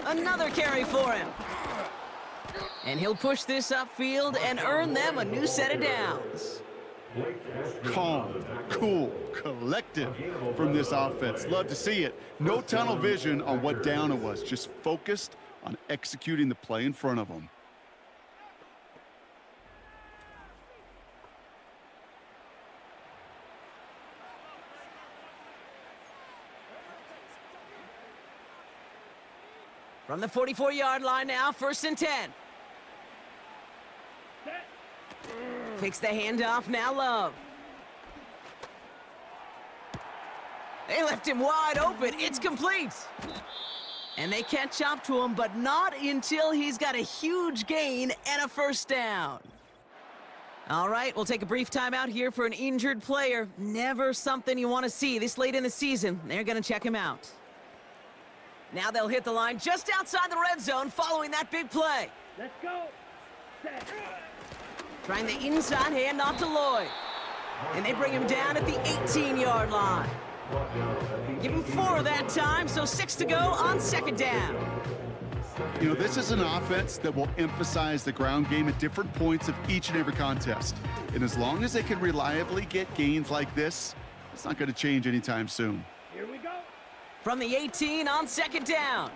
Another carry for him. And he'll push this upfield and earn them a new set of downs. Calm, cool, collected from this offense. Love to see it. No tunnel vision on what down it was. Just focused on executing the play in front of them. From the 44-yard line now, 1st and 10. Takes the handoff, now Love. They left him wide open, it's complete. And they catch up to him, but not until he's got a huge gain and a 1st down. All right, we'll take a brief timeout here for an injured player. Never something you want to see this late in the season. They're going to check him out. Now they'll hit the line just outside the red zone following that big play. Let's go. Set. Trying the inside handoff to Lloyd. And they bring him down at the 18-yard line. Give him 4 that time, so 6 to go on 2nd down. You know, this is an offense that will emphasize the ground game at different points of each and every contest. And as long as they can reliably get gains like this, it's not going to change anytime soon. Here we go. From the 18 on 2nd down.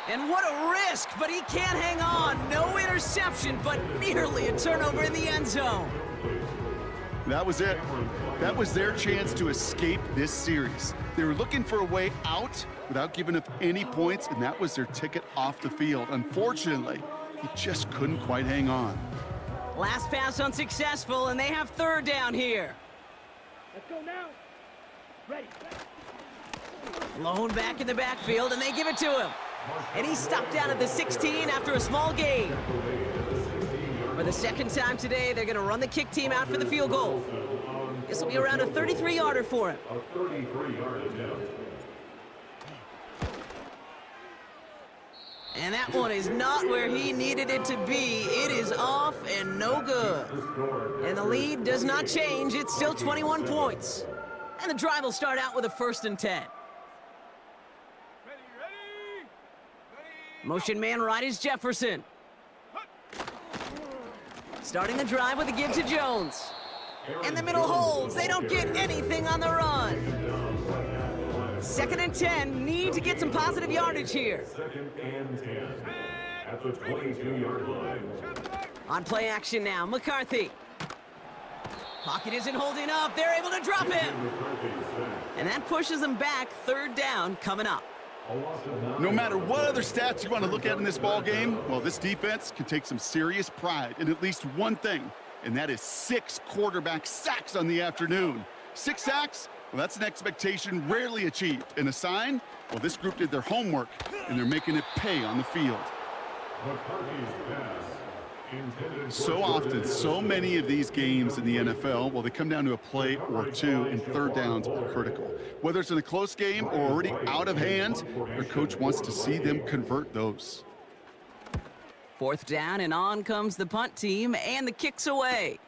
And what a risk, but he can't hang on. No interception, but nearly a turnover in the end zone. That was it. That was their chance to escape this series. They were looking for a way out without giving up any points, and that was their ticket off the field. Unfortunately, he just couldn't quite hang on. Last pass unsuccessful, and they have 3rd down here. Let's go now. Ready. Lone back in the backfield, and they give it to him. And he's stopped down at the 16 after a small gain. For the 2nd time today, they're going to run the kick team out for the field goal. This will be around a 33-yarder for him. A 33-yard attempt. And that one is not where he needed it to be. It is off and no good. And the lead does not change. It's still 21 points. And the drive will start out with a 1st and 10. Motion man right is Jefferson. Starting the drive with a give to Jones. And the middle holds. They don't get anything on the run. 2nd and 10. Need to get some positive yardage here. 2nd and 10 at the 22-yard line. On play action now, McCarthy. Pocket isn't holding up. They're able to drop him. And that pushes them back. 3rd down coming up. No matter what other stats you want to look at in this ball game, well, this defense can take some serious pride in at least one thing, and that is 6 quarterback sacks on the afternoon. 6 sacks? Well, that's an expectation rarely achieved. And a sign? Well, this group did their homework, and they're making it pay on the field. McCarthy's pass So often, so many of these games in the NFL, well, they come down to a play or two, and third downs are critical. Whether it's in a close game or already out of hand, their coach wants to see them convert those. 4th down, and on comes the punt team, and the kick's away.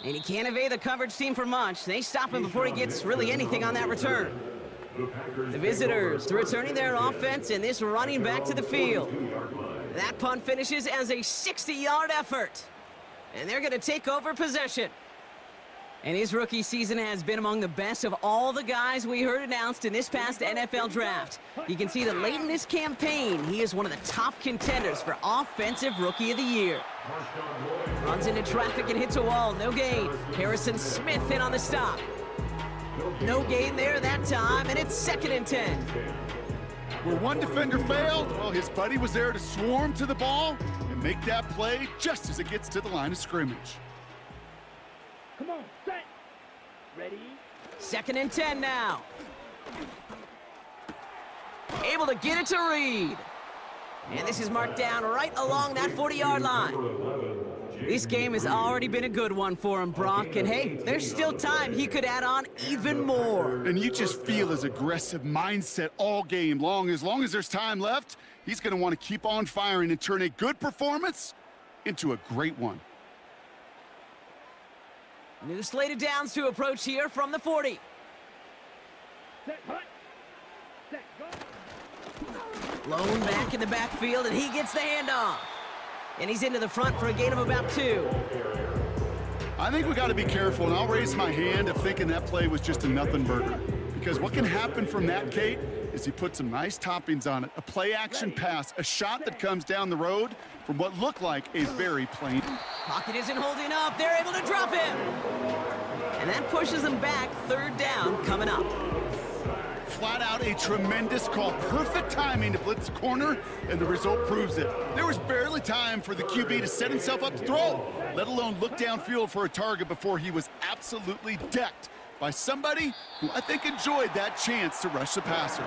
And he can't evade the coverage team for much. They stop him before he gets really anything on that return. The visitors returning their offense, and this running back to the field. That punt finishes as a 60-yard effort. And they're going to take over possession. And his rookie season has been among the best of all the guys we heard announced in this past NFL draft. You can see that late in this campaign, he is one of the top contenders for Offensive Rookie of the Year. Runs into traffic and hits a wall, no gain. Harrison Smith in on the stop. No gain there that time, and it's 2nd and 10. Where one defender failed, well, his buddy was there to swarm to the ball and make that play just as it gets to the line of scrimmage. Come on, set. Ready? 2nd and 10 now. Able to get it to Reed. And this is marked down right along that 40-yard line. This game has already been a good one for him, Brock. And hey, there's still time he could add on even more. And you just feel his aggressive mindset all game long. As long as there's time left, he's going to want to keep on firing and turn a good performance into a great one. New slated downs to approach here from the 40. Set, hut. Set, go. Lone back in the backfield, and he gets the handoff. And he's into the front for a gain of about 2. I think we got to be careful, and I'll raise my hand of thinking that play was just a nothing burger. Because what can happen from that, Kate, is he put some nice toppings on it. A play-action pass, a shot that comes down the road from what looked like a very plain. Pocket isn't holding up. They're able to drop him. And that pushes him back. 3rd down coming up. Flat out a tremendous call. Perfect timing to blitz the corner, and the result proves it. There was barely time for the QB to set himself up to throw, let alone look downfield for a target before he was absolutely decked by somebody who I think enjoyed that chance to rush the passer.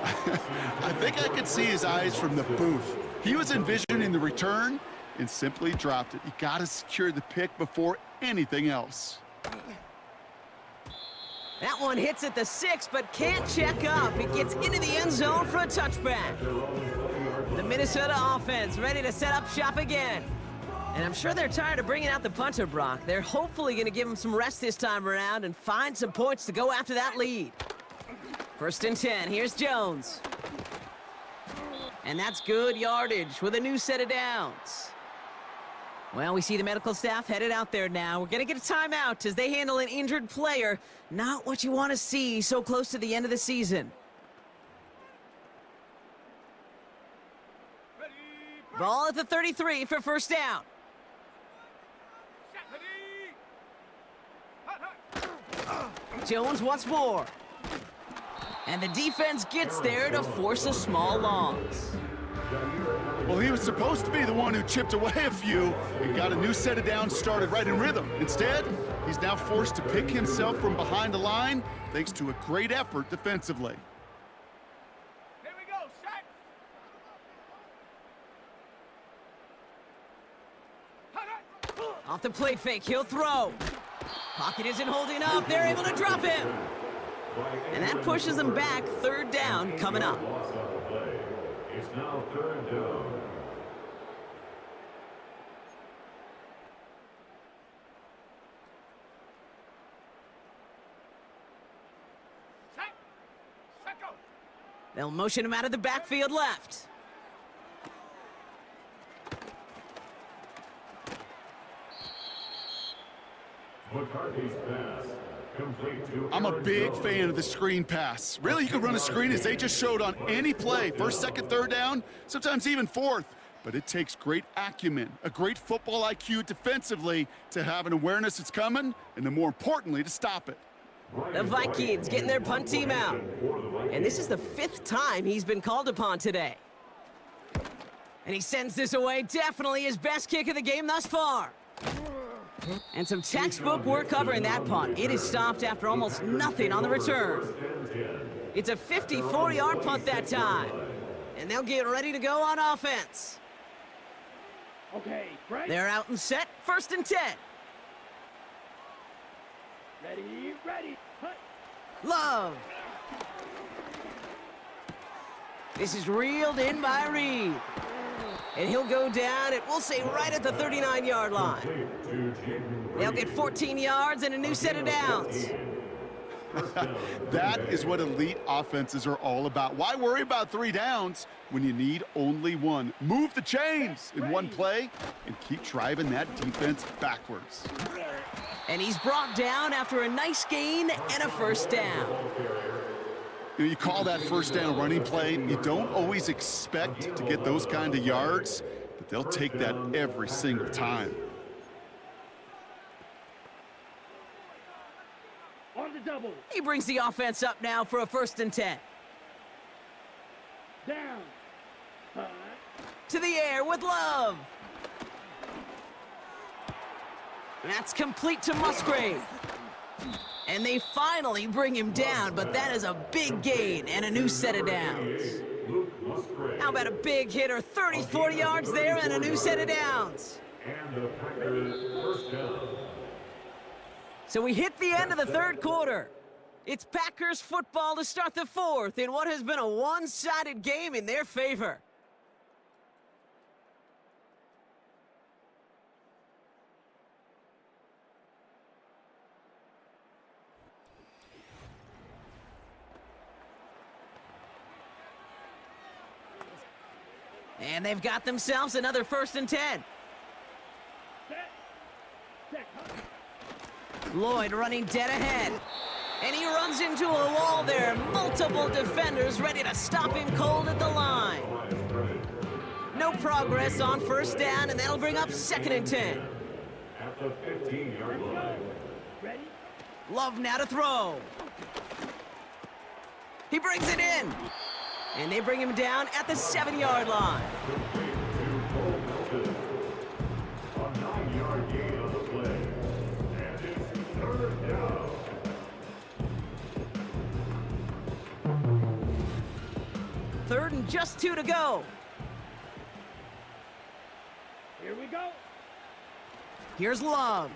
I think I could see his eyes from the booth. He was envisioning the return and simply dropped it. You got to secure the pick before anything else. That one hits at the 6, but can't check up. It gets into the end zone for a touchback. The Minnesota offense ready to set up shop again. And I'm sure they're tired of bringing out the punter, Brock. They're hopefully going to give him some rest this time around and find some points to go after that lead. 1st and 10. Here's Jones. And that's good yardage with a new set of downs. Well, we see the medical staff headed out there now. We're going to get a timeout as they handle an injured player. Not what you want to see so close to the end of the season. Ball at the 33 for 1st down. Jones once more. And the defense gets there to force a small loss. Well, he was supposed to be the one who chipped away a few and got a new set of downs started right in rhythm. Instead, he's now forced to pick himself from behind the line thanks to a great effort defensively. Here we go, set. Off the play fake, he'll throw. Pocket isn't holding up. They're able to drop him. And that pushes them back. 3rd down coming up. It's now 3rd down. Set, go. They'll motion him out of the backfield left. McCarthy's pass. Complete to I'm a big fan of the screen pass. Really, you can run a screen as they just showed on any play. 1st, 2nd, 3rd down, sometimes even 4th. But it takes great acumen, a great football IQ defensively to have an awareness it's coming, and then more importantly, to stop it. The Vikings getting their punt team out. And this is the 5th time he's been called upon today. And he sends this away. Definitely his best kick of the game thus far. And some textbook work covering that punt. It is stopped after almost nothing on the return. It's a 54-yard punt that time. And they'll get ready to go on offense. Okay, right. They're out and set, 1st and 10. Ready, ready. Hut. Love. This is reeled in by Reed. And he'll go down, and we'll say right at the 39-yard line. They'll get 14 yards and a new set of downs. That is what elite offenses are all about. Why worry about 3 downs when you need only 1? Move the chains in one play and keep driving that defense backwards. And he's brought down after a nice gain and a 1st down. You call that 1st down running play. You don't always expect to get those kind of yards, but they'll take that every single time. On the double. He brings the offense up now for a 1st and 10. Down. Hut. To the air with Love. That's complete to Musgrave. And they finally bring him down, but that is a big gain and a new set of downs. How about a big hitter, 30, 40 yards there and a new set of downs? And the Packers' 1st down. So we hit the end of the 3rd quarter. It's Packers football to start the 4th in what has been a one-sided game in their favor. And they've got themselves another 1st and 10. Set. Set. Hut. Lloyd running dead ahead. And he runs into a wall there. Multiple defenders ready to stop him cold at the line. No progress on 1st down, and that'll bring up 2nd and 10. At the 15-yard line. Ready. Love now to throw. He brings it in. And they bring him down at the 7-yard line. A 9-yard gain on the play. And it's 3rd down. Third and just 2 to go. Here we go. Here's Love.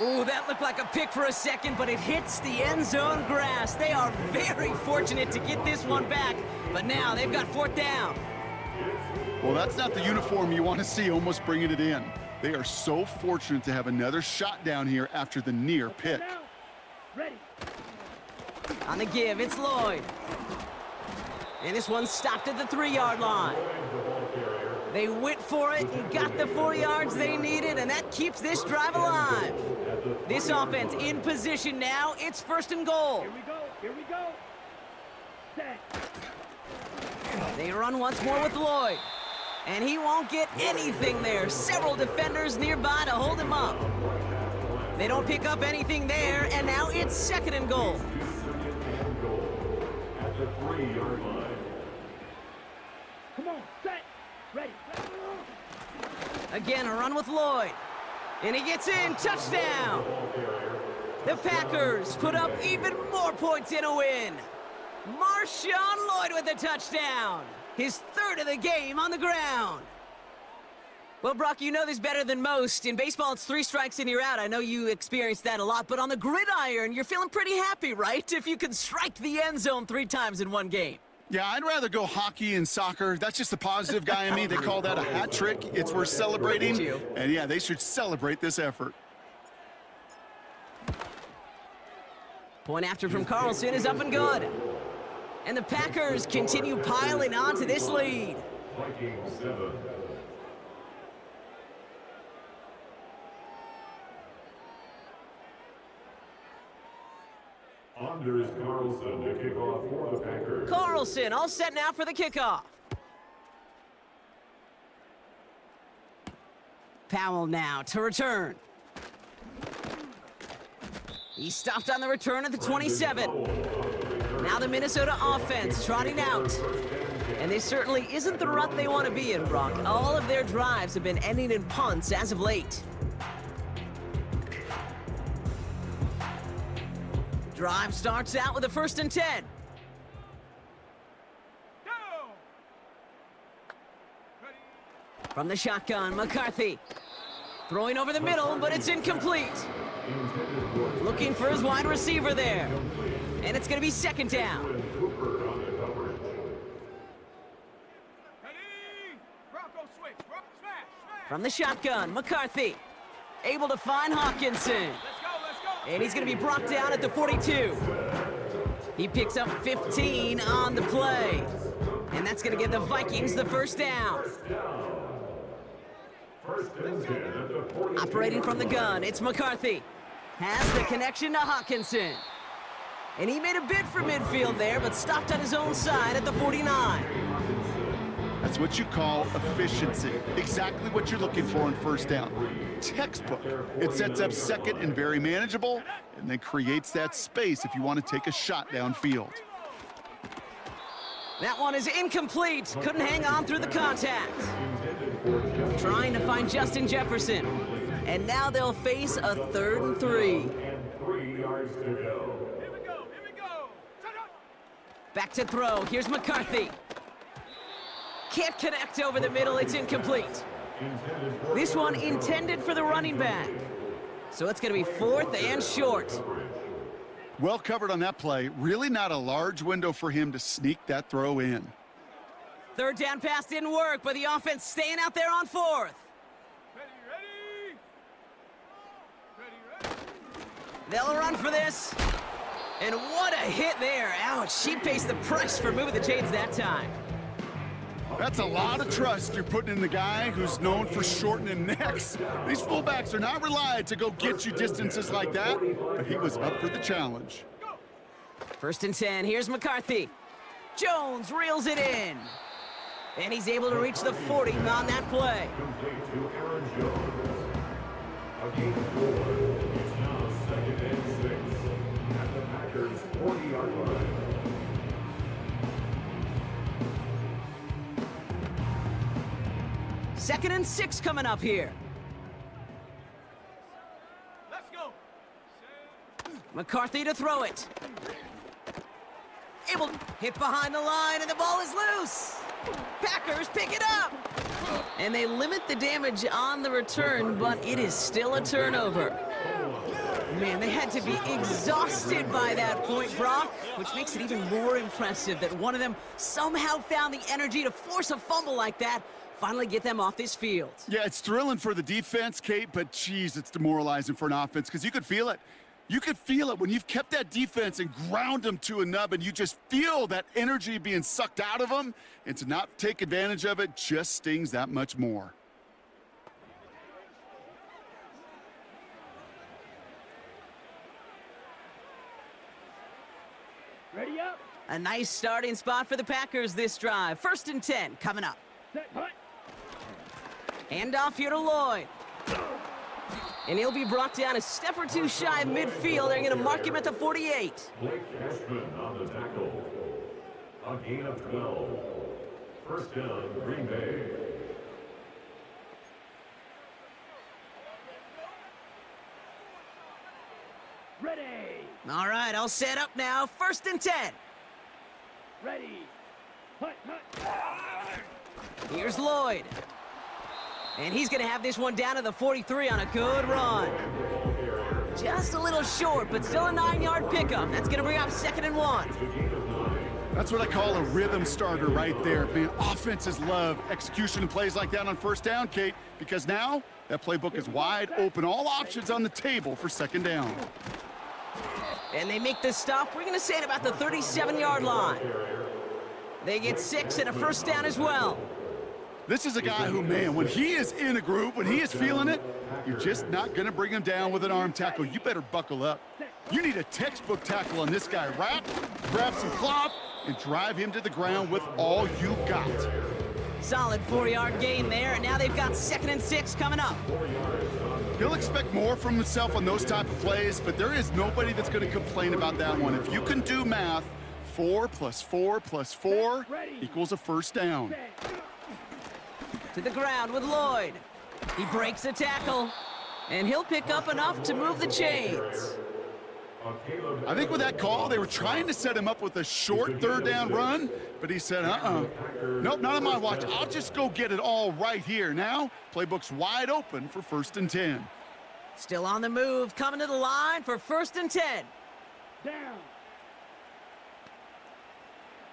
Ooh, that looked like a pick for a second, but it hits the end zone grass. They are very fortunate to get this one back, but now they've got 4th down. Well, that's not the uniform you want to see almost bringing it in. They are so fortunate to have another shot down here after the near pick. Now. Ready. On the give, it's Lloyd. And this one's stopped at the 3-yard line. They went for it and got the 4 yards they needed, and that keeps this drive alive. This offense in position now. It's 1st and goal. Here we go. Here we go. Set. They run once more with Lloyd. And he won't get anything there. Several defenders nearby to hold him up. They don't pick up anything there, and now it's 2nd and goal. At the 3-yard line. Come on. Set. Ready. Again, a run with Lloyd. And he gets in. Touchdown. The Packers put up even more points in a win. Marshawn Lloyd with the touchdown. His 3rd of the game on the ground. Well, Brock, you know this better than most. In baseball, it's 3 strikes and you're out. I know you experienced that a lot, but on the gridiron, you're feeling pretty happy, right? If you can strike the end zone 3 times in one game. Yeah, I'd rather go hockey and soccer. That's just the positive guy in me. They call that a hat trick. It's worth celebrating. And yeah, they should celebrate this effort. Point after from Carlson is up and good. And the Packers continue piling on to this lead. Vikings 7. Anders Carlson to kick off for the Packers. Carlson all set now for the kickoff. Powell now to return. He stopped on the return at the 27. Now the Minnesota offense trotting out. And this certainly isn't the rut they want to be in, Brock. All of their drives have been ending in punts as of late. Drive starts out with a 1st and 10. Go. Ready. From the shotgun, McCarthy. Throwing over the middle, but it's incomplete. Looking for his wide receiver there. And it's going to be second down. Bronco switch. Smash. From the shotgun, McCarthy. Able to find Hawkinson. Let's go. And he's going to be brought down at the 42. He picks up 15 on the play. And that's going to give the Vikings the first down. Operating from the gun, it's McCarthy. Has the connection to Hawkinson. And he made a bid for midfield there, but stopped on his own side at the 49. That's what you call efficiency. Exactly what you're looking for on first down. Textbook. It sets up second and very manageable, and then creates that space if you want to take a shot downfield. That one is incomplete. Couldn't hang on through the contact. Trying to find Justin Jefferson. And now they'll face a 3rd and 3. And 3 yards to go. Here we go. Back to throw. Here's McCarthy. Can't connect over the middle. It's incomplete. This one intended for the running back. So it's going to be 4th and short. Well covered on that play. Really not a large window for him to sneak that throw in. 3rd down pass didn't work, but the offense staying out there on 4th. Ready. They'll run for this. And what a hit there. Ouch, she pays the price for moving the chains that time. That's a lot of trust you're putting in the guy who's known for shortening necks. These fullbacks are not relied to go get you distances like that, but he was up for the challenge. 1st and 10, here's McCarthy. Jones reels it in. And he's able to reach the 40 on that play. Complete to Aaron Jones. A gain of 4. It's now 2nd and 6 at the Packers' 40-yard line. Second and 6 coming up here. Let's go. McCarthy to throw it. Able to hit behind the line, and the ball is loose. Packers pick it up. And they limit the damage on the return, but it is still a turnover. Man, they had to be exhausted by that point, Brock, which makes it even more impressive that one of them somehow found the energy to force a fumble like that, finally get them off this field. Yeah, it's thrilling for the defense, Kate, but geez, it's demoralizing for an offense because you could feel it. You could feel it when you've kept that defense and ground them to a nub, and you just feel that energy being sucked out of them, and to not take advantage of it just stings that much more. Ready up. A nice starting spot for the Packers this drive. 1st and 10 coming up. Set, punt. Hand off here to Lloyd. And he'll be brought down a step or two shy of midfield. They're going to mark him at the 48. Blake Cashman on the tackle. A gain of 12. 1st down, Green Bay. Ready. All right, I'll set up now. 1st and 10. Ready. Punt. Here's Lloyd. And he's going to have this one down to the 43 on a good run. Just a little short, but still a 9-yard pickup. That's going to bring up 2nd and 1. That's what I call a rhythm starter right there. Man, offenses love execution and plays like that on 1st down, Kate, because now that playbook is wide open. All options on the table for 2nd down. And they make the stop. We're going to say at about the 37-yard line. They get 6 and a 1st down as well. This is a guy who, man, when he is in a groove, when he is feeling it, you're just not going to bring him down with an arm tackle. You better buckle up. You need a textbook tackle on this guy. Wrap, grab some cloth, and drive him to the ground with all you got. Solid 4-yard gain there, and now they've got 2nd and 6 coming up. He'll expect more from himself on those type of plays, but there is nobody that's going to complain about that one. If you can do math, 4 + 4 + 4 equals a 1st down. To the ground with Lloyd. He breaks a tackle, and he'll pick up enough to move the chains. I think with that call, they were trying to set him up with a short third down run, but he said, nope, not on my watch. I'll just go get it all right here. Now, playbook's wide open for 1st and 10. Still on the move, coming to the line for 1st and 10. Down.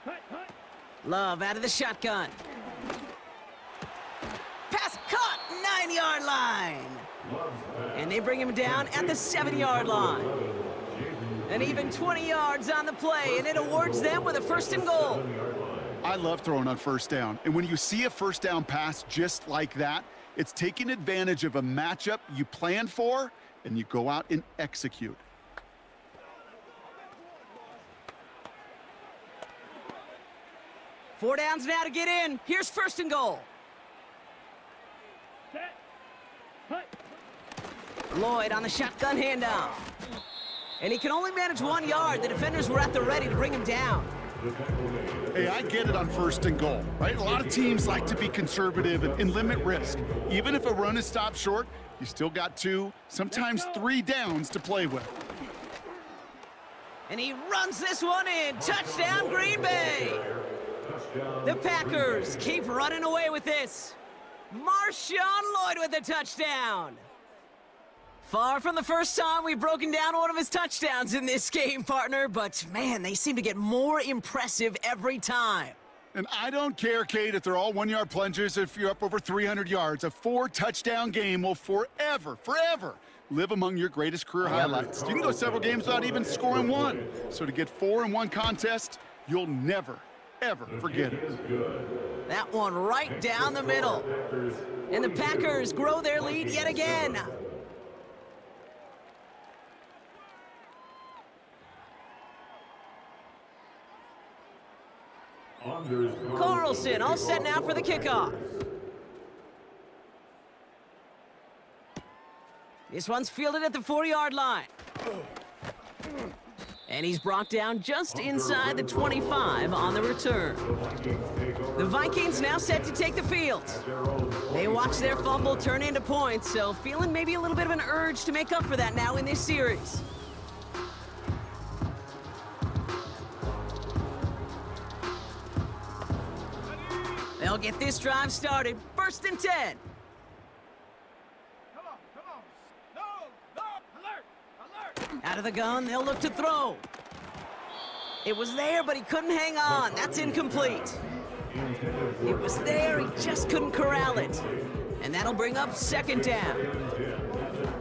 Hut, hut. Love out of the shotgun. Pass caught, 9-yard line. And they bring him down at the 7-yard line. And even 20 yards on the play, and it awards them with a 1st and goal. I love throwing on 1st down. And when you see a 1st down pass just like that, it's taking advantage of a matchup you planned for, and you go out and execute. Four downs now to get in. Here's 1st and goal. Set. Hut. Lloyd on the shotgun handoff. And he can only manage 1 yard. The defenders were at the ready to bring him down. Hey, I get it on 1st and goal, right? A lot of teams like to be conservative and limit risk. Even if a run is stopped short, you still got 2, sometimes 3 downs to play with. And he runs this one in. Touchdown, Green Bay. The Packers keep running away with this. Marshawn Lloyd with the touchdown. Far from the first time we've broken down one of his touchdowns in this game, partner, but man, they seem to get more impressive every time. And I don't care, Kate, if they're all 1-yard plungers, if you're up over 300 yards. A 4-touchdown game will forever live among your greatest career highlights. You can go several games without even scoring 1. So to get 4 in one contest, you'll never, ever forget it. That one right down the middle. And the Packers grow their lead yet again. Carlson all set now for the kickoff. This one's fielded at the 40-yard line. And he's brought down just inside the 25 on the return. The Vikings now set to take the field. They watch their fumble turn into points, so feeling maybe a little bit of an urge to make up for that now in this series. They'll get this drive started. 1st and 10. Come on. No, alert. Out of the gun, they'll look to throw. It was there, but he couldn't hang on. That's incomplete. It was there, he just couldn't corral it. And that'll bring up 2nd down.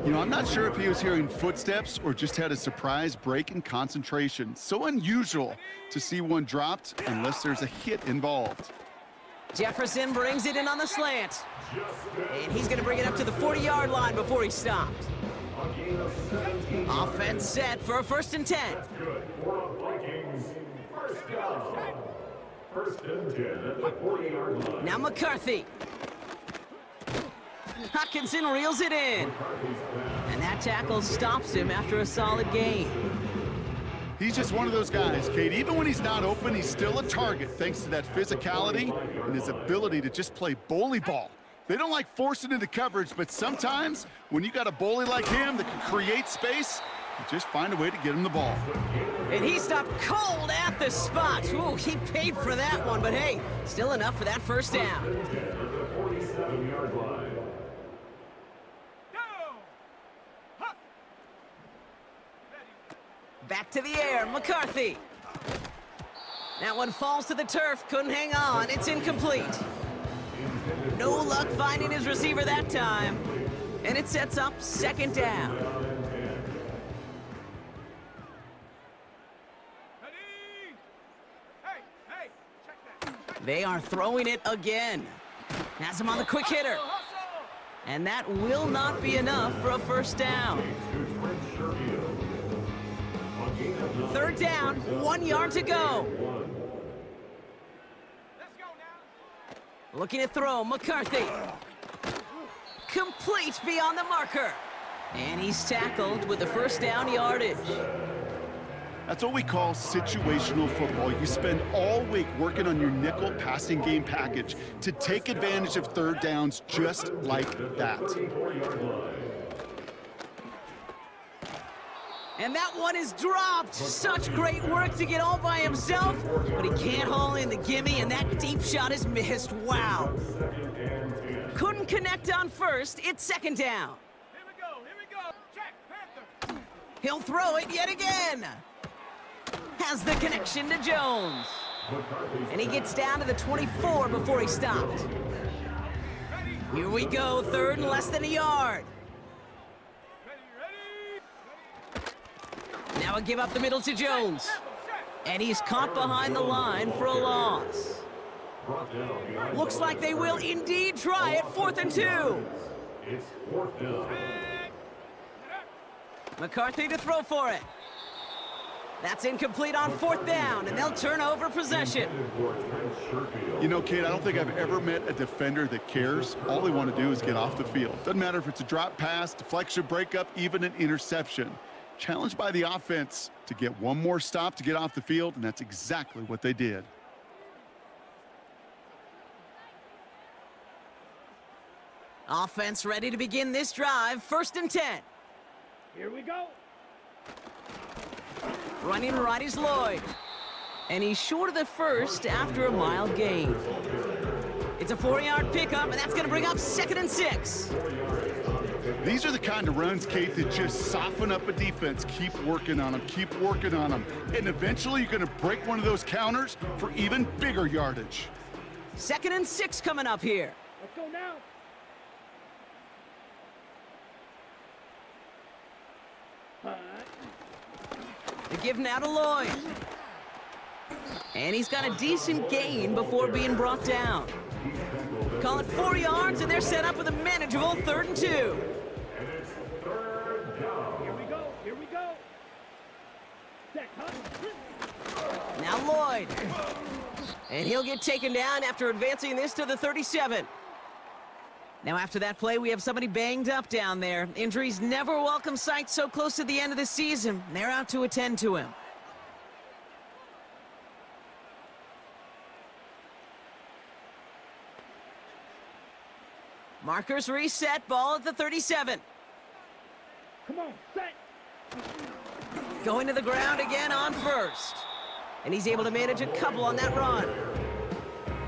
You know, I'm not sure if he was hearing footsteps or just had a surprise break in concentration. So unusual to see one dropped unless there's a hit involved. Jefferson brings it in on the slant. And he's going to bring it up to the 40-yard line before he stopped. Offense set for a 1st and 10. First and 10 at the 40-yard line. Now McCarthy. Hockenson reels it in. And that tackle stops him after a solid gain. He's just one of those guys, Kate. Even when he's not open, he's still a target thanks to that physicality and his ability to just play bully ball. They don't like forcing into coverage, but sometimes when you got a bully like him that can create space, you just find a way to get him the ball. And he stopped cold at the spot. Ooh, he paid for that one, but hey, still enough for that 1st down. At the 47-yard line. Back to the air, McCarthy. That one falls to the turf, couldn't hang on, it's incomplete. No luck finding his receiver that time. And it sets up 2nd down. Hey, check that. They are throwing it again. Has him on the quick hitter. And that will not be enough for a 1st down. 3rd down, 1 yard to go. Let's go now. Looking to throw, McCarthy. Complete beyond the marker. And he's tackled with the 1st down yardage. That's what we call situational football. You spend all week working on your nickel passing game package to take advantage of 3rd downs just like that. And that one is dropped. Such great work to get all by himself, but he can't haul in the gimme, and that deep shot is missed. Wow. Couldn't connect on first. It's second down. Here we go. Check, Panther. He'll throw it yet again. Has the connection to Jones. And he gets down to the 24 before he stopped. Here we go, third and less than a yard. Now a give up the middle to Jones. And he's caught behind the line for a loss. Looks like they will indeed try it, 4th and 2. It's 4th down. McCarthy to throw for it. That's incomplete on 4th down, and they'll turn over possession. You know, Kate, I don't think I've ever met a defender that cares. All they want to do is get off the field. Doesn't matter if it's a drop pass, deflection, breakup, even an interception. Challenged by the offense to get one more stop to get off the field, and that's exactly what they did. Offense ready to begin this drive, 1st and 10. Here we go. Running right is Lloyd. And he's short of the first after a mild gain. It's a 4-yard pickup, and that's going to bring up 2nd and 6. These are the kind of runs, Kate, that just soften up a defense. Keep working on them, keep working on them. And eventually you're going to break one of those counters for even bigger yardage. 2nd and 6 coming up here. Let's go now. The give now to Lloyd. And he's got a decent gain before being brought down. Call it 4 yards, and they're set up with a manageable 3rd and 2. Here we go. Set, huh? Now Lloyd. And he'll get taken down after advancing this to the 37. Now after that play, we have somebody banged up down there. Injuries never a welcome sight so close to the end of the season. They're out to attend to him. Markers reset, ball at the 37. Come on, set. Going to the ground again on 1st. And he's able to manage a couple on that run.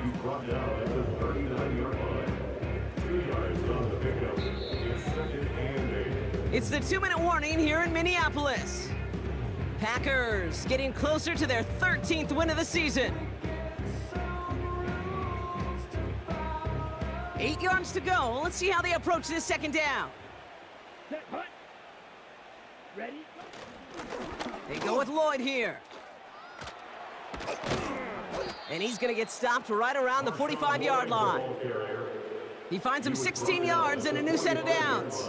He's brought down at the 39-yard line. 2 yards on the pickup. It's 2nd and 8. It's the 2-minute warning here in Minneapolis. Packers getting closer to their 13th win of the season. 8 yards to go. Let's see how they approach this 2nd down. Set, hut. Ready? They go with Lloyd here. And he's going to get stopped right around the 45-yard line. He finds him 16 yards and a new set of downs.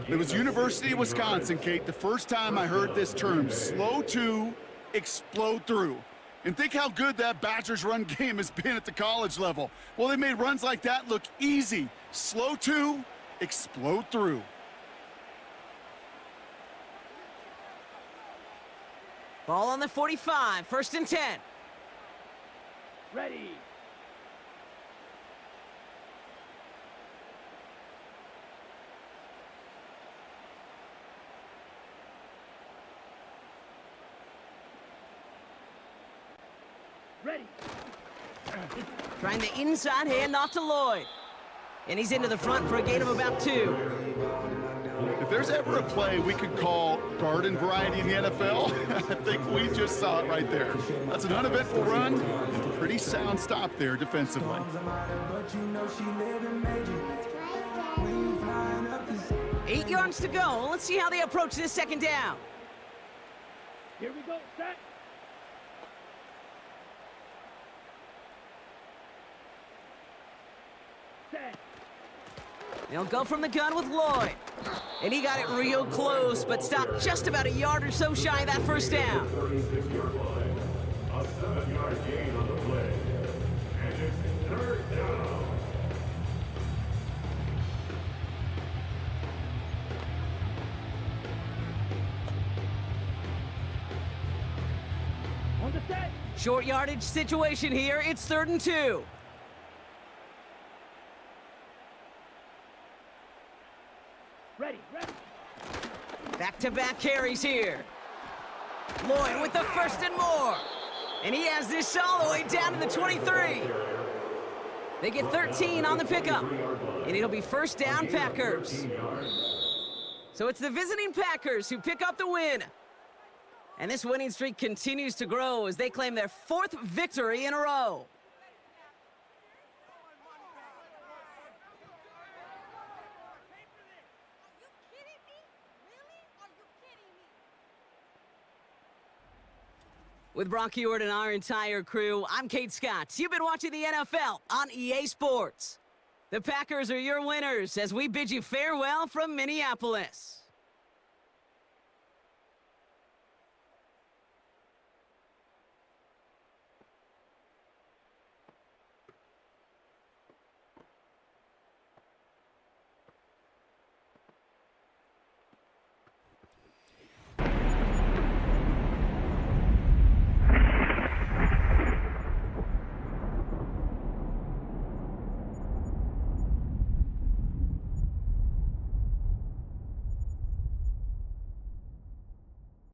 It was University of Wisconsin, Kate, the first time I heard this term, slow to explode through. And think how good that Badgers run game has been at the college level. Well, they made runs like that look easy. Slow to explode through. Ball on the 45, 1st and 10. Ready. Ready. Trying the inside handoff to Lloyd. And he's into the front for a gain of about 2. If there's ever a play we could call garden variety in the NFL, I think we just saw it right there. That's an uneventful run and a pretty sound stop there defensively. 8 yards to go. Let's see how they approach this 2nd down. Here we go, set. Set. They'll go from the gun with Lloyd. And he got it real close, but stopped just about a yard or so shy of that 1st down. 36-yard line. A 7-yard gain on the play. And it's 3rd down. On the set. Short yardage situation here. It's 3rd and 2. Ready, ready. Back back-to-back carries here. Lloyd with the first and more. And he has this all the way down to the 23. They get 13 on the pickup. And it'll be first down Packers. So it's the visiting Packers who pick up the win. And this winning streak continues to grow as they claim their 4th victory in a row. With Brock Ewart and our entire crew, I'm Kate Scott. You've been watching the NFL on EA Sports. The Packers are your winners as we bid you farewell from Minneapolis.